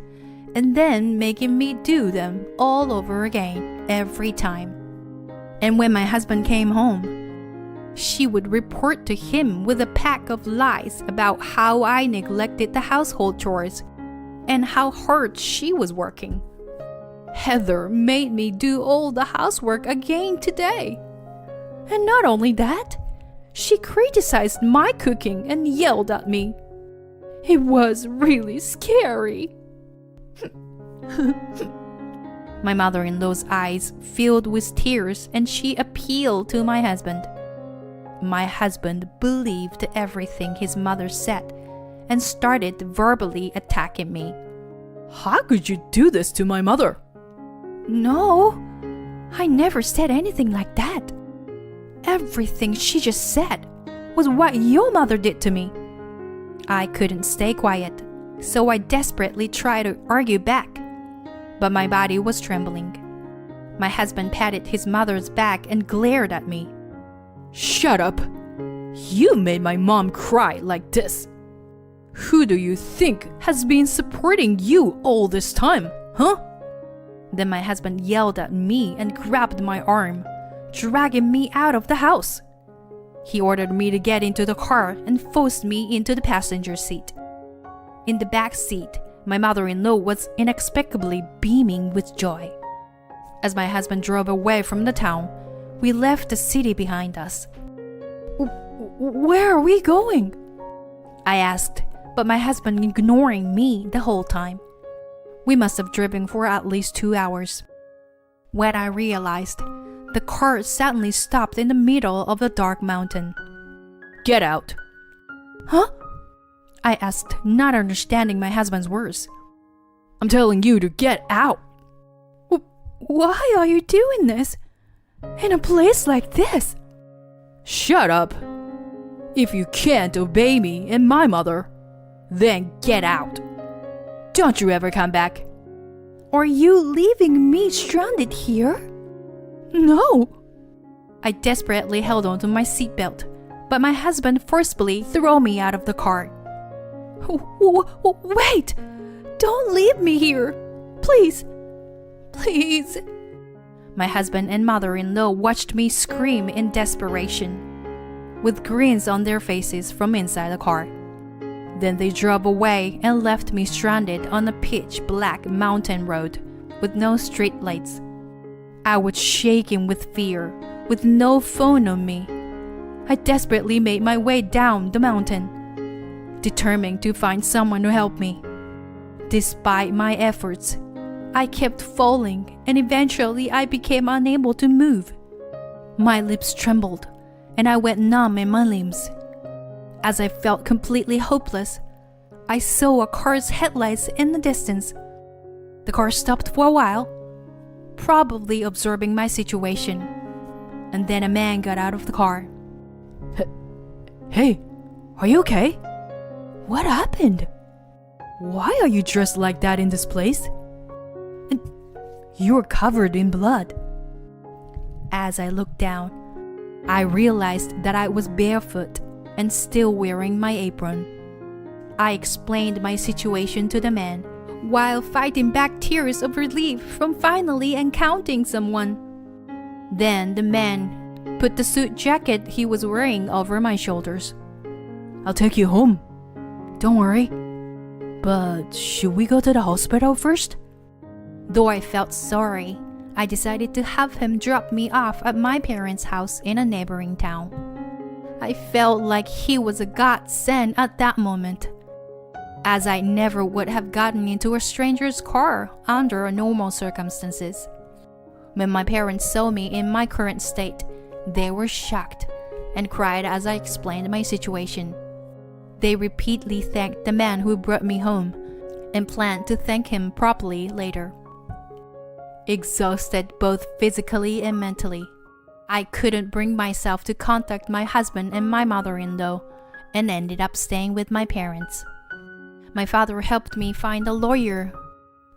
and then making me do them all over again every time. And when my husband came home, she would report to him with a pack of lies about how I neglected the household chores and how hard she was working. Heather made me do all the housework again today. And not only that, she criticized my cooking and yelled at me. It was really scary. My mother-in-law's eyes filled with tears and she appealed to my husband. My husband believed everything his mother said and started verbally attacking me. How could you do this to my mother? No, I never said anything like that. Everything she just said was what your mother did to me. I couldn't stay quiet, so I desperately tried to argue back, but my body was trembling. My husband patted his mother's back and glared at me. Shut up! You made my mom cry like this. Who do you think has been supporting you all this time, huh? Then my husband yelled at me and grabbed my arm, dragging me out of the house. He ordered me to get into the car and forced me into the passenger seat. In the back seat, my mother-in-law was inexplicably beaming with joy. As my husband drove away from the town, we left the city behind us. Where are we going? I asked, but my husband ignoring me the whole time. We must have driven for at least 2 hours. When I realized, the car suddenly stopped in the middle of a dark mountain. Get out. Huh? I asked, not understanding my husband's words. I'm telling you to get out. Why are you doing this? In a place like this? Shut up. If you can't obey me and my mother, then get out. Don't you ever come back. Are you leaving me stranded here? No. I desperately held onto my seatbelt, but my husband forcefully threw me out of the car. Wait! Don't leave me here! Please! Please! My husband and mother-in-law watched me scream in desperation, with grins on their faces from inside the car. Then they drove away and left me stranded on a pitch-black mountain road with no street lights. I was shaking with fear, with no phone on me. I desperately made my way down the mountain, determined to find someone to help me. Despite my efforts, I kept falling, and eventually I became unable to move. My lips trembled, and I went numb in my limbs. As I felt completely hopeless, I saw a car's headlights in the distance. The car stopped for a while, probably observing my situation, and then a man got out of the car. Hey, are you okay? What happened? Why are you dressed like that in this place? And you're covered in blood. As I looked down, I realized that I was barefoot and still wearing my apron. I explained my situation to the man, while fighting back tears of relief from finally encountering someone. Then the man put the suit jacket he was wearing over my shoulders. I'll take you home. Don't worry. But should we go to the hospital first? Though I felt sorry, I decided to have him drop me off at my parents' house in a neighboring town. I felt like he was a godsend at that moment, as I never would have gotten into a stranger's car under normal circumstances. When my parents saw me in my current state, they were shocked and cried as I explained my situation. They repeatedly thanked the man who brought me home and planned to thank him properly later. Exhausted both physically and mentally, I couldn't bring myself to contact my husband and my mother-in-law and ended up staying with my parents. My father helped me find a lawyer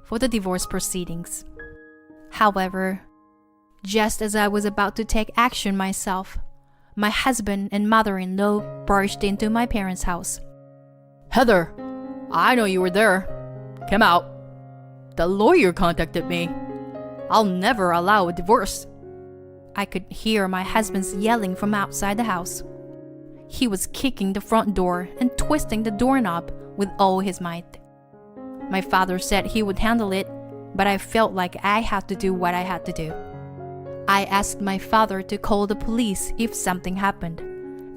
for the divorce proceedings. However, just as I was about to take action myself, my husband and mother-in-law barged into my parents' house. Heather, I know you were there. Come out. The lawyer contacted me. I'll never allow a divorce. I could hear my husband's yelling from outside the house. He was kicking the front door and twisting the doorknob with all his might. My father said he would handle it, but I felt like I had to do what I had to do. I asked my father to call the police if something happened,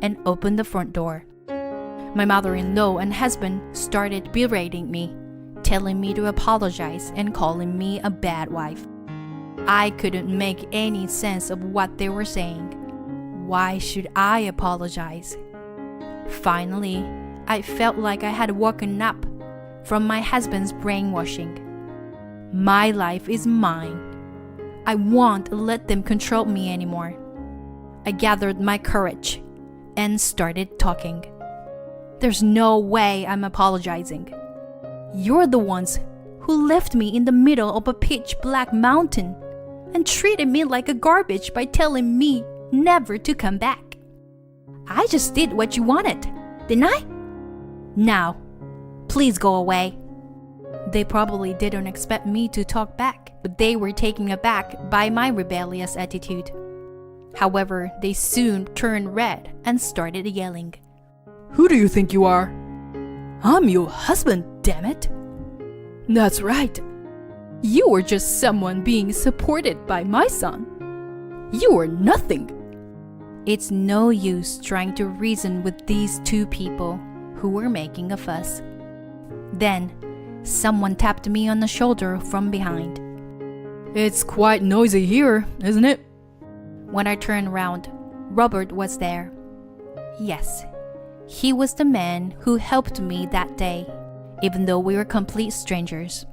and opened the front door. My mother-in-law and husband started berating me, telling me to apologize and calling me a bad wife. I couldn't make any sense of what they were saying. Why should I apologize? Finally, I felt like I had woken up from my husband's brainwashing. My life is mine. I won't let them control me anymore. I gathered my courage and started talking. There's no way I'm apologizing. You're the ones who left me in the middle of a pitch black mountain and treated me like a garbage by telling me never to come back. I just did what you wanted, didn't I? Now, please go away. They probably didn't expect me to talk back, but they were taken aback by my rebellious attitude. However, they soon turned red and started yelling. Who do you think you are? I'm your husband, damn it. That's right. You were just someone being supported by my son. You were nothing. It's no use trying to reason with these two people who were making a fuss. Then, someone tapped me on the shoulder from behind. It's quite noisy here, isn't it? When I turned around, Robert was there. Yes, he was the man who helped me that day, even though we were complete strangers.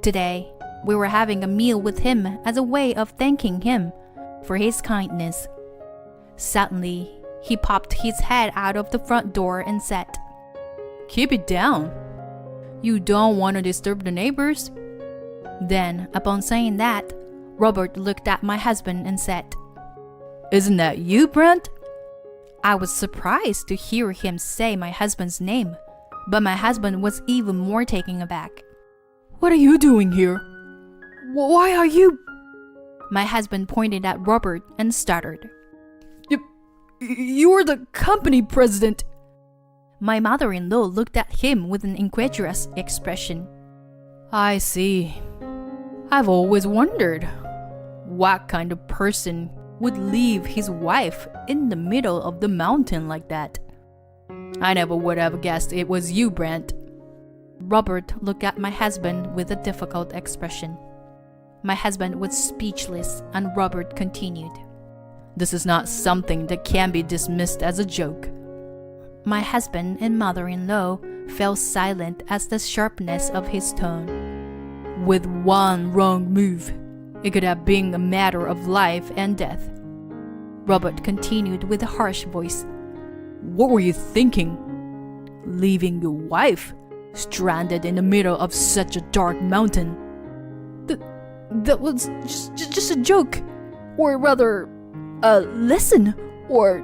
Today, we were having a meal with him as a way of thanking him for his kindness. Suddenly, he popped his head out of the front door and said, Keep it down. You don't want to disturb the neighbors. Then, upon saying that, Robert looked at my husband and said, Isn't that you, Brent? I was surprised to hear him say my husband's name, but my husband was even more taken aback. What are you doing here? Why are you... My husband pointed at Robert and stuttered. You're the company president. My mother-in-law looked at him with an incredulous expression. I see. I've always wondered what kind of person would leave his wife in the middle of the mountain like that. I never would have guessed it was you, Brent. Robert looked at my husband with a difficult expression. My husband was speechless, and Robert continued. This is not something that can be dismissed as a joke. My husband and mother-in-law fell silent at the sharpness of his tone. With one wrong move, it could have been a matter of life and death. Robert continued with a harsh voice. What were you thinking? Leaving your wife stranded in the middle of such a dark mountain? That was just a joke. Or rather, a lesson, or...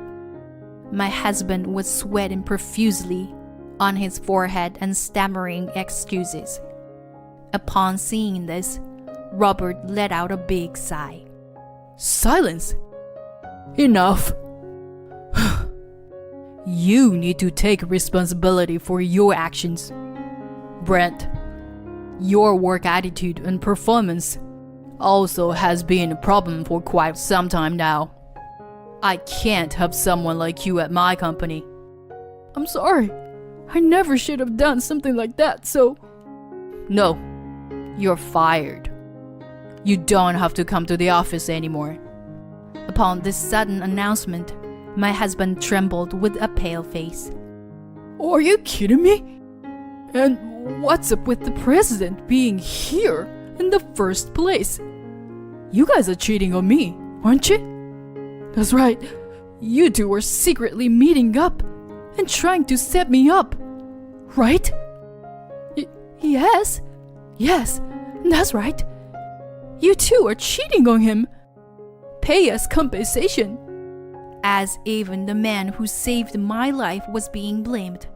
My husband was sweating profusely on his forehead and stammering excuses. Upon seeing this, Robert let out a big sigh. Silence! Enough! You need to take responsibility for your actions. Brent, your work attitude and performance also has been a problem for quite some time now. I can't have someone like you at my company. I'm sorry. I never should have done something like that, so... No, you're fired. You don't have to come to the office anymore. Upon this sudden announcement, my husband trembled with a pale face. Are you kidding me? And what's up with the president being here in the first place? You guys are cheating on me, aren't you? That's right. You two were secretly meeting up and trying to set me up, right? Yes, that's right. You two are cheating on him. Pay us compensation. As even the man who saved my life was being blamed,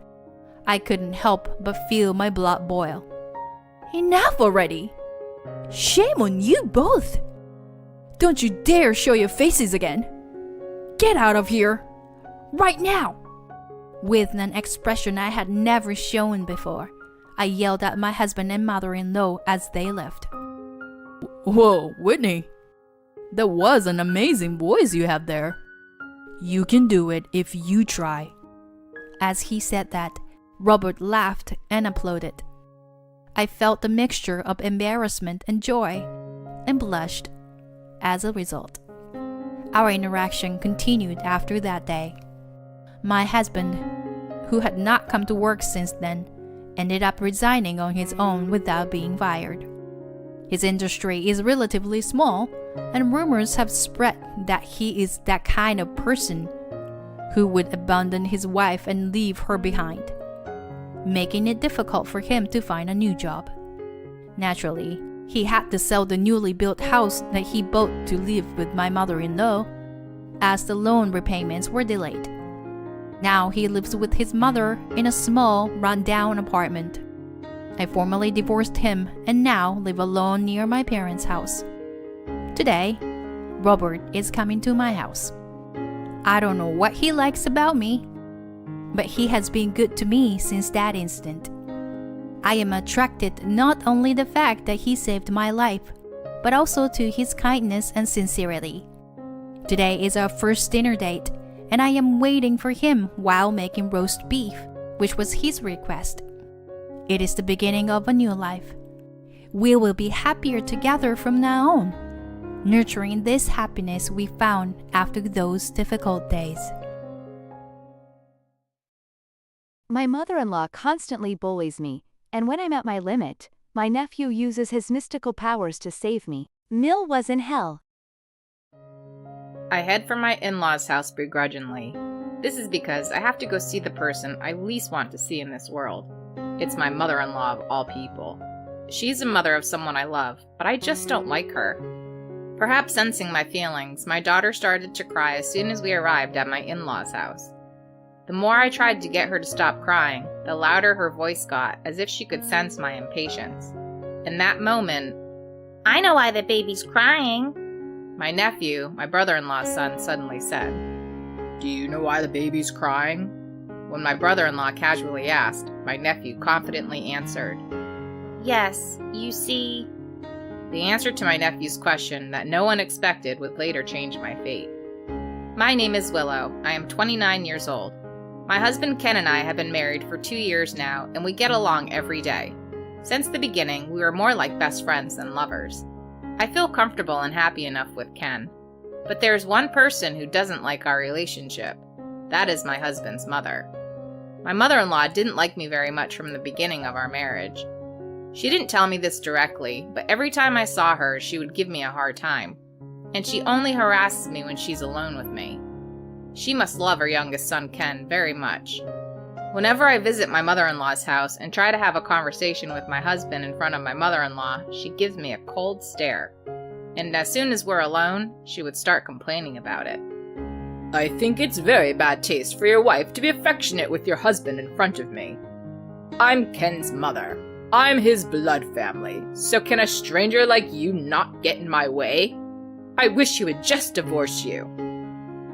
I couldn't help but feel my blood boil. Enough already. Shame on you both. Don't you dare show your faces again. Get out of here. Right now. With an expression I had never shown before, I yelled at my husband and mother-in-law as they left. Whoa, Whitney. That was an amazing voice you have there. You can do it if you try. As he said that, Robert laughed and applauded. I felt a mixture of embarrassment and joy, and blushed as a result. Our interaction continued after that day. My husband, who had not come to work since then, ended up resigning on his own without being fired. His industry is relatively small, and rumors have spread that he is that kind of person who would abandon his wife and leave her behind, making it difficult for him to find a new job. Naturally, he had to sell the newly built house that he bought to live with my mother-in-law, as the loan repayments were delayed. Now he lives with his mother in a small, run-down apartment. I formally divorced him and now live alone near my parents' house. Today, Robert is coming to my house. I don't know what he likes about me, but he has been good to me since that instant. I am attracted not only the fact that he saved my life, but also to his kindness and sincerity. Today is our first dinner date, and I am waiting for him while making roast beef, which was his request. It is the beginning of a new life. We will be happier together from now on, nurturing this happiness we found after those difficult days. My mother-in-law constantly bullies me, and when I'm at my limit, my nephew uses his mystical powers to save me. Mill was in hell. I head for my in-laws' house begrudgingly. This is because I have to go see the person I least want to see in this world. It's my mother-in-law of all people. She's the mother of someone I love, but I just don't like her. Perhaps sensing my feelings, my daughter started to cry as soon as we arrived at my in-laws' house. The more I tried to get her to stop crying, the louder her voice got, as if she could sense my impatience. In that moment, "I know why the baby's crying," my nephew, my brother-in-law's son, suddenly said. "Do you know why the baby's crying?" When my brother-in-law casually asked, my nephew confidently answered, "Yes, you see." The answer to my nephew's question that no one expected would later change my fate. My name is Willow. I am 29 years old. My husband Ken and I have been married for 2 years now, and we get along every day. Since the beginning, we were more like best friends than lovers. I feel comfortable and happy enough with Ken. But there's one person who doesn't like our relationship. That is my husband's mother. My mother-in-law didn't like me very much from the beginning of our marriage. She didn't tell me this directly, but every time I saw her, she would give me a hard time. And she only harasses me when she's alone with me. She must love her youngest son, Ken, very much. Whenever I visit my mother-in-law's house and try to have a conversation with my husband in front of my mother-in-law, she gives me a cold stare. And as soon as we're alone, she would start complaining about it. "I think it's very bad taste for your wife to be affectionate with your husband in front of me. I'm Ken's mother. I'm his blood family, so can a stranger like you not get in my way? I wish he would just divorce you."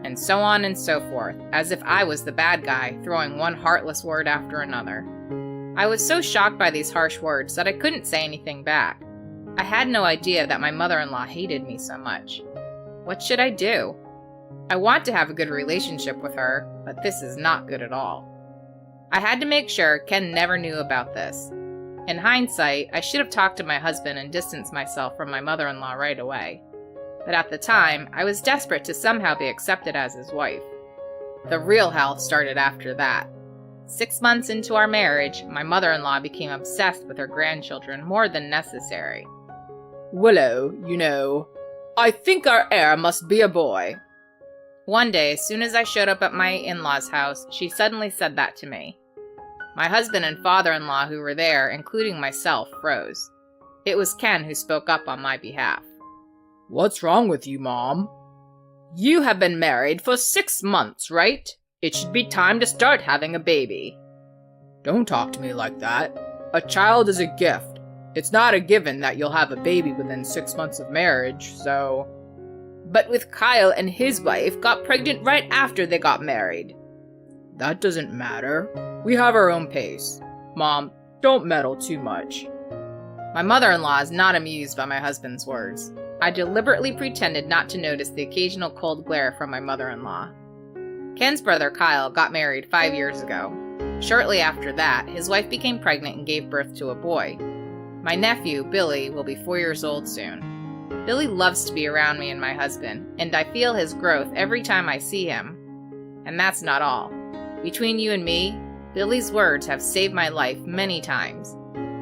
And so on and so forth, as if I was the bad guy, throwing one heartless word after another. I was so shocked by these harsh words that I couldn't say anything back. I had no idea that my mother-in-law hated me so much. What should I do? I want to have a good relationship with her, but this is not good at all. I had to make sure Ken never knew about this. In hindsight, I should have talked to my husband and distanced myself from my mother-in-law right away. But at the time, I was desperate to somehow be accepted as his wife. The real hell started after that. 6 months into our marriage, my mother-in-law became obsessed with her grandchildren more than necessary. "Willow, you know, I think our heir must be a boy." One day, as soon as I showed up at my in-laws' house, she suddenly said that to me. My husband and father-in-law who were there, including myself, froze. It was Ken who spoke up on my behalf. "What's wrong with you, Mom? You have been married for 6 months, right? It should be time to start having a baby." "Don't talk to me like that. A child is a gift. It's not a given that you'll have a baby within 6 months of marriage, so..." "But with Kyle and his wife got pregnant right after they got married." "That doesn't matter. We have our own pace. Mom, don't meddle too much." My mother-in-law is not amused by my husband's words. I deliberately pretended not to notice the occasional cold glare from my mother-in-law. Ken's brother Kyle got married 5 years ago. Shortly after that, his wife became pregnant and gave birth to a boy. My nephew, Billy, will be 4 years old soon. Billy loves to be around me and my husband, and I feel his growth every time I see him. And that's not all. Between you and me, Billy's words have saved my life many times.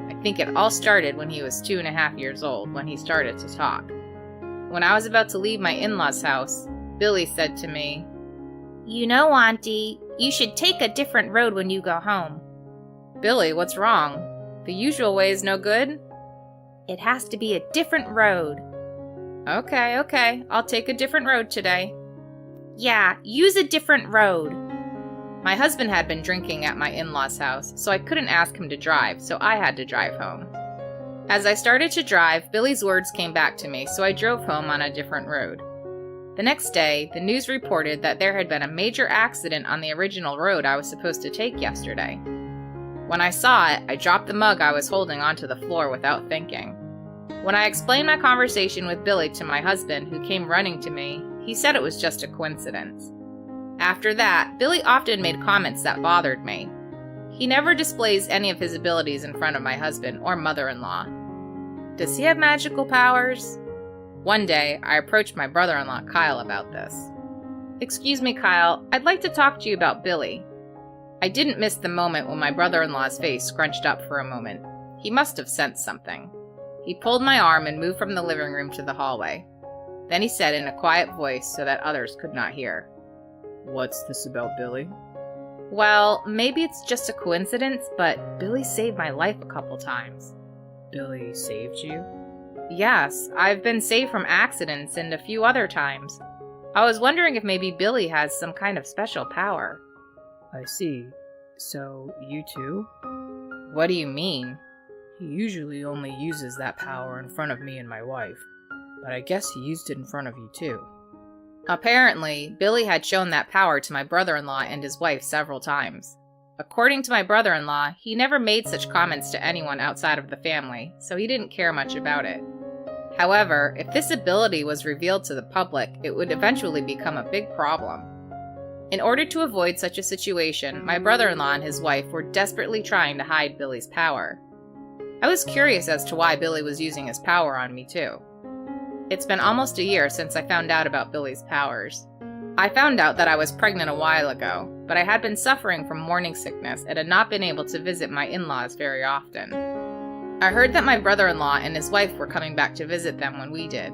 I think it all started when he was 2.5 years old, when he started to talk. When I was about to leave my in-laws' house, Billy said to me, You know, Auntie, you should take a different road when you go home. Billy, what's wrong? The usual way is no good? It has to be a different road. Okay, I'll take a different road today. Yeah, use a different road. My husband had been drinking at my in-laws' house, so I couldn't ask him to drive, so I had to drive home. As I started to drive, Billy's words came back to me, so I drove home on a different road. The next day, the news reported that there had been a major accident on the original road I was supposed to take yesterday. When I saw it, I dropped the mug I was holding onto the floor without thinking. When I explained my conversation with Billy to my husband, who came running to me, he said it was just a coincidence. After that, Billy often made comments that bothered me. He never displays any of his abilities in front of my husband or mother-in-law. Does he have magical powers? One day, I approached my brother-in-law Kyle about this. Excuse me, Kyle, I'd like to talk to you about Billy. I didn't miss the moment when my brother-in-law's face scrunched up for a moment. He must have sensed something. He pulled my arm and moved from the living room to the hallway. Then he said in a quiet voice so that others could not hear, "What's this about Billy?" Well, maybe it's just a coincidence, but Billy saved my life a couple times. Billy saved you? Yes, I've been saved from accidents and a few other times. I was wondering if maybe Billy has some kind of special power. I see. So, you too? What do you mean? He usually only uses that power in front of me and my wife, but I guess he used it in front of you too. Apparently, Billy had shown that power to my brother-in-law and his wife several times. According to my brother-in-law, he never made such comments to anyone outside of the family, so he didn't care much about it. However, if this ability was revealed to the public, it would eventually become a big problem. In order to avoid such a situation, my brother-in-law and his wife were desperately trying to hide Billy's power. I was curious as to why Billy was using his power on me too. It's been almost a year since I found out about Billy's powers. I found out that I was pregnant a while ago, but I had been suffering from morning sickness and had not been able to visit my in-laws very often. I heard that my brother-in-law and his wife were coming back to visit them when we did.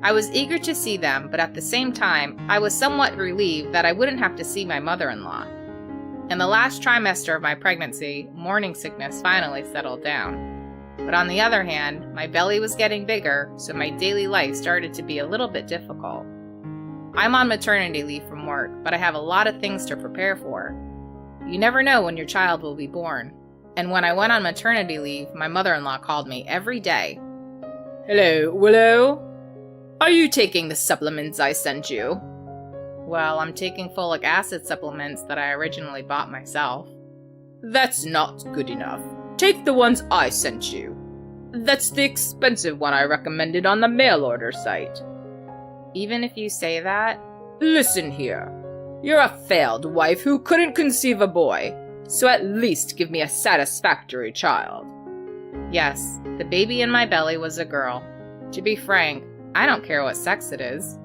I was eager to see them, but at the same time, I was somewhat relieved that I wouldn't have to see my mother-in-law. In the last trimester of my pregnancy, morning sickness finally settled down. But on the other hand, my belly was getting bigger, so my daily life started to be a little bit difficult. I'm on maternity leave from work, but I have a lot of things to prepare for. You never know when your child will be born. And when I went on maternity leave, my mother-in-law called me every day. "Hello, Willow? Are you taking the supplements I sent you?" Well, I'm taking folic acid supplements that I originally bought myself. That's not good enough. Take the ones I sent you. That's the expensive one I recommended on the mail order site. Even if you say that? Listen here. You're a failed wife who couldn't conceive a boy, so at least give me a satisfactory child. Yes, the baby in my belly was a girl. To be frank, I don't care what sex it is.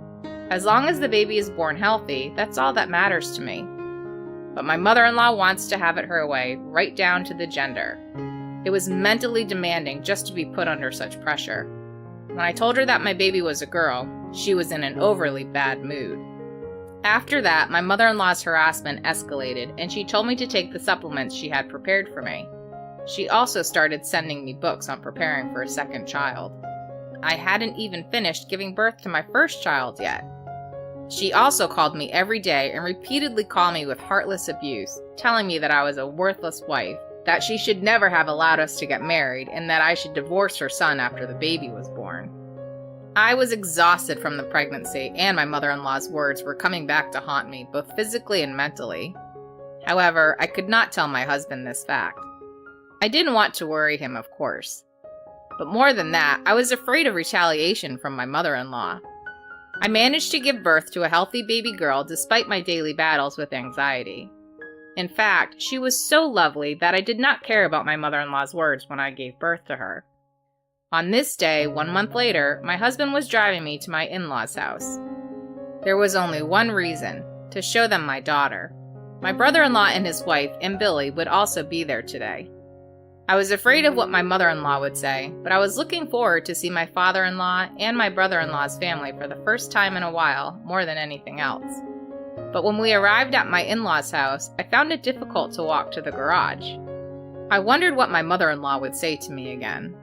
As long as the baby is born healthy, that's all that matters to me. But my mother-in-law wants to have it her way, right down to the gender. It was mentally demanding just to be put under such pressure. When I told her that my baby was a girl, she was in an overly bad mood. After that, my mother-in-law's harassment escalated, and she told me to take the supplements she had prepared for me. She also started sending me books on preparing for a second child. I hadn't even finished giving birth to my first child yet. She also called me every day and repeatedly called me with heartless abuse, telling me that I was a worthless wife, that she should never have allowed us to get married, and that I should divorce her son after the baby was born. I was exhausted from the pregnancy, and my mother-in-law's words were coming back to haunt me, both physically and mentally. However, I could not tell my husband this fact. I didn't want to worry him, of course. But more than that, I was afraid of retaliation from my mother-in-law. I managed to give birth to a healthy baby girl despite my daily battles with anxiety. In fact, she was so lovely that I did not care about my mother-in-law's words when I gave birth to her. On this day, 1 month later, my husband was driving me to my in-laws' house. There was only one reason: to show them my daughter. My brother-in-law and his wife and Billy would also be there today. I was afraid of what my mother-in-law would say, but I was looking forward to see my father-in-law and my brother-in-law's family for the first time in a while, more than anything else. but when we arrived at my in-laws' house, I found it difficult to walk to the garage. I wondered what my mother-in-law would say to me again.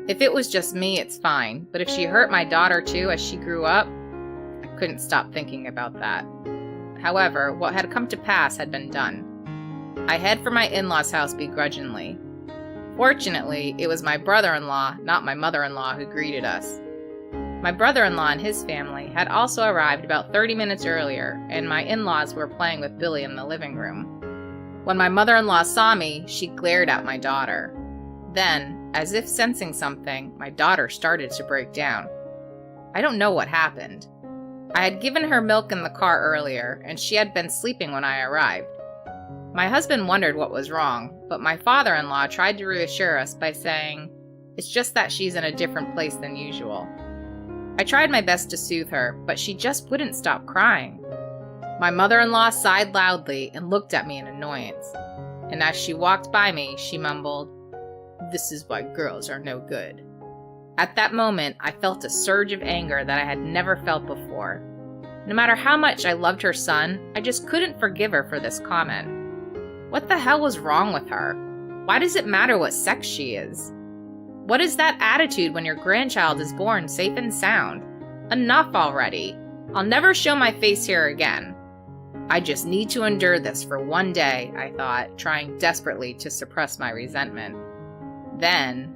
If it was just me, it's fine, but if she hurt my daughter too as she grew up, I couldn't stop thinking about that. However, what had come to pass had been done. I head for my in-laws' house begrudgingly. Fortunately, it was my brother-in-law, not my mother-in-law, who greeted us. My brother-in-law and his family had also arrived about 30 minutes earlier, and my in-laws were playing with Billy in the living room. When my mother-in-law saw me, she glared at my daughter. Then, as if sensing something, my daughter started to break down. I don't know what happened. I had given her milk in the car earlier, and she had been sleeping when I arrived. My husband wondered what was wrong, but my father-in-law tried to reassure us by saying, "It's just that she's in a different place than usual." I tried my best to soothe her, but she just wouldn't stop crying. My mother-in-law sighed loudly and looked at me in annoyance, and as she walked by me, she mumbled, "This is why girls are no good." At that moment, I felt a surge of anger that I had never felt before. No matter how much I loved her son, I just couldn't forgive her for this comment. What the hell was wrong with her? Why does it matter what sex she is? What is that attitude when your grandchild is born safe and sound? Enough already. I'll never show my face here again. I just need to endure this for one day, I thought, trying desperately to suppress my resentment. Then,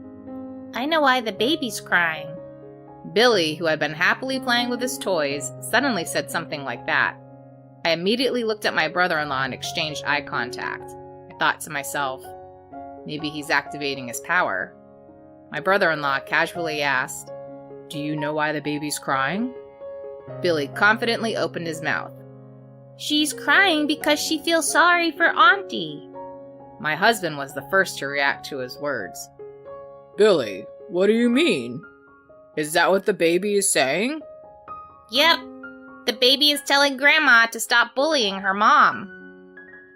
"I know why the baby's crying." Billy, who had been happily playing with his toys, suddenly said something like that. I immediately looked at my brother-in-law and exchanged eye contact. I thought to myself, maybe he's activating his power. My brother-in-law casually asked, "Do you know why the baby's crying?" Billy confidently opened his mouth. "She's crying because she feels sorry for Auntie." My husband was the first to react to his words. "Billy, what do you mean? Is that what the baby is saying?" "Yep. The baby is telling Grandma to stop bullying her mom."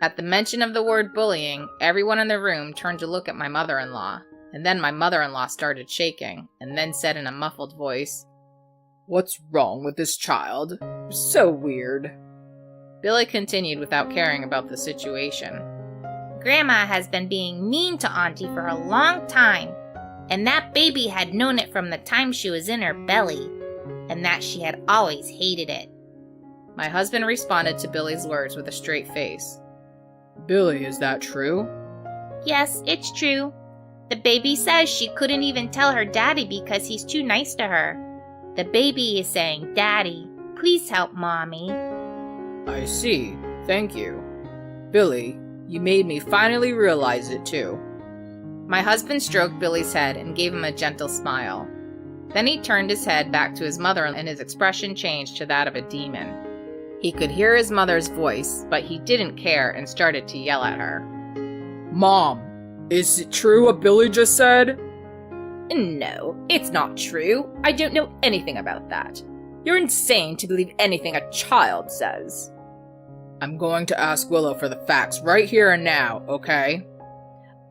At the mention of the word bullying, everyone in the room turned to look at my mother-in-law, and then my mother-in-law started shaking, and then said in a muffled voice, "What's wrong with this child? So weird." Billy continued without caring about the situation. "Grandma has been being mean to Auntie for a long time, and that baby had known it from the time she was in her belly, and that she had always hated it." My husband responded to Billy's words with a straight face. "Billy, is that true?" Yes, it's true. The baby says she couldn't even tell her daddy because he's too nice to her. The baby is saying, "Daddy, please help Mommy." I see. Thank you. Billy, you made me finally realize it too. My husband stroked Billy's head and gave him a gentle smile. Then he turned his head back to his mother and his expression changed to that of a demon. He could hear his mother's voice, but he didn't care and started to yell at her. "Mom, is it true what Billy just said?" "No, it's not true. I don't know anything about that. You're insane to believe anything a child says." I'm going to ask Willow for the facts right here and now, okay?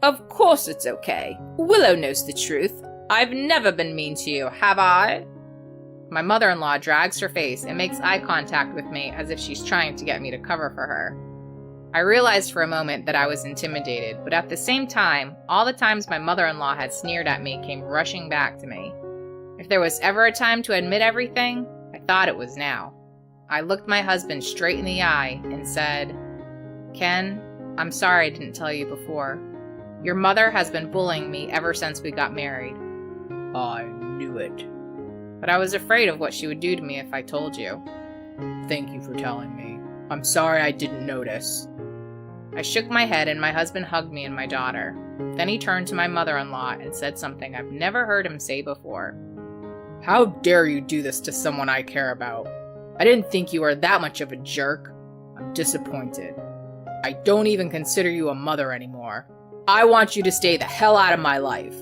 "Of course it's okay. Willow knows the truth. I've never been mean to you, have I?" My mother-in-law drags her face and makes eye contact with me as if she's trying to get me to cover for her. I realized for a moment that I was intimidated, but at the same time, all the times my mother-in-law had sneered at me came rushing back to me. If there was ever a time to admit everything, I thought it was now. I looked my husband straight in the eye and said, "Ken, I'm sorry I didn't tell you before. Your mother has been bullying me ever since we got married." I knew it. But I was afraid of what she would do to me if I told you. Thank you for telling me. I'm sorry I didn't notice. I shook my head and my husband hugged me and my daughter. Then he turned to my mother-in-law and said something I've never heard him say before. How dare you do this to someone I care about? I didn't think you were that much of a jerk. I'm disappointed. I don't even consider you a mother anymore. I want you to stay the hell out of my life.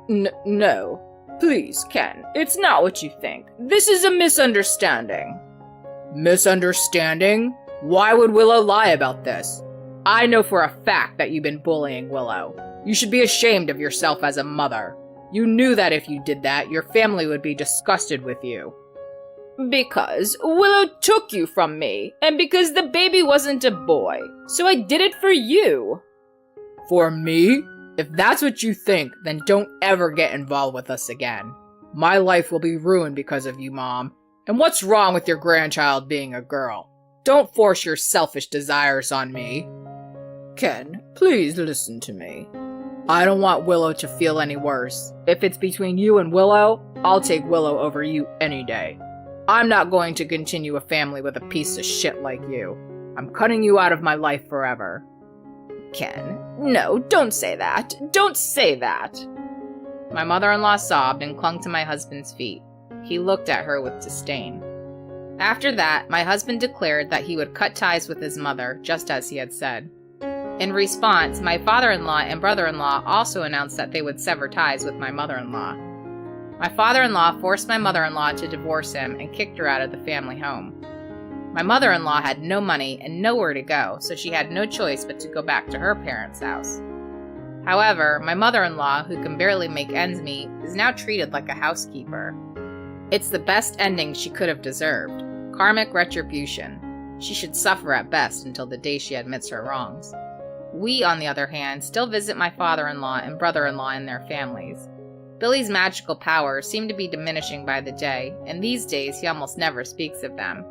No. Please, Ken, it's not what you think. This is a misunderstanding. Misunderstanding? Why would Willow lie about this? I know for a fact that you've been bullying Willow. You should be ashamed of yourself as a mother. You knew that if you did that, your family would be disgusted with you. Because Willow took you from me, and because the baby wasn't a boy, so I did it for you. For me? If that's what you think, then don't ever get involved with us again. My life will be ruined because of you, Mom. And what's wrong with your grandchild being a girl? Don't force your selfish desires on me. Ken, please listen to me. I don't want Willow to feel any worse. If it's between you and Willow, I'll take Willow over you any day. I'm not going to continue a family with a piece of shit like you. I'm cutting you out of my life forever. Ken, no, don't say that. Don't say that. My mother-in-law sobbed and clung to my husband's feet. He looked at her with disdain. After that, my husband declared that he would cut ties with his mother, just as he had said. In response, my father-in-law and brother-in-law also announced that they would sever ties with my mother-in-law. My father-in-law forced my mother-in-law to divorce him and kicked her out of the family home. My mother-in-law had no money and nowhere to go, so she had no choice but to go back to her parents' house. However, my mother-in-law, who can barely make ends meet, is now treated like a housekeeper. It's the best ending she could have deserved. Karmic retribution. She should suffer at best until the day she admits her wrongs. We, on the other hand, still visit my father-in-law and brother-in-law and their families. Billy's magical powers seem to be diminishing by the day, and these days he almost never speaks of them.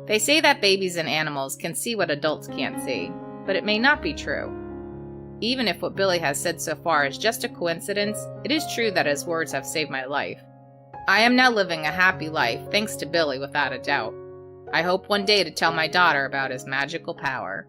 They say that babies and animals can see what adults can't see, but it may not be true. Even if what Billy has said so far is just a coincidence, it is true that his words have saved my life. I am now living a happy life thanks to Billy without a doubt. I hope one day to tell my daughter about his magical power.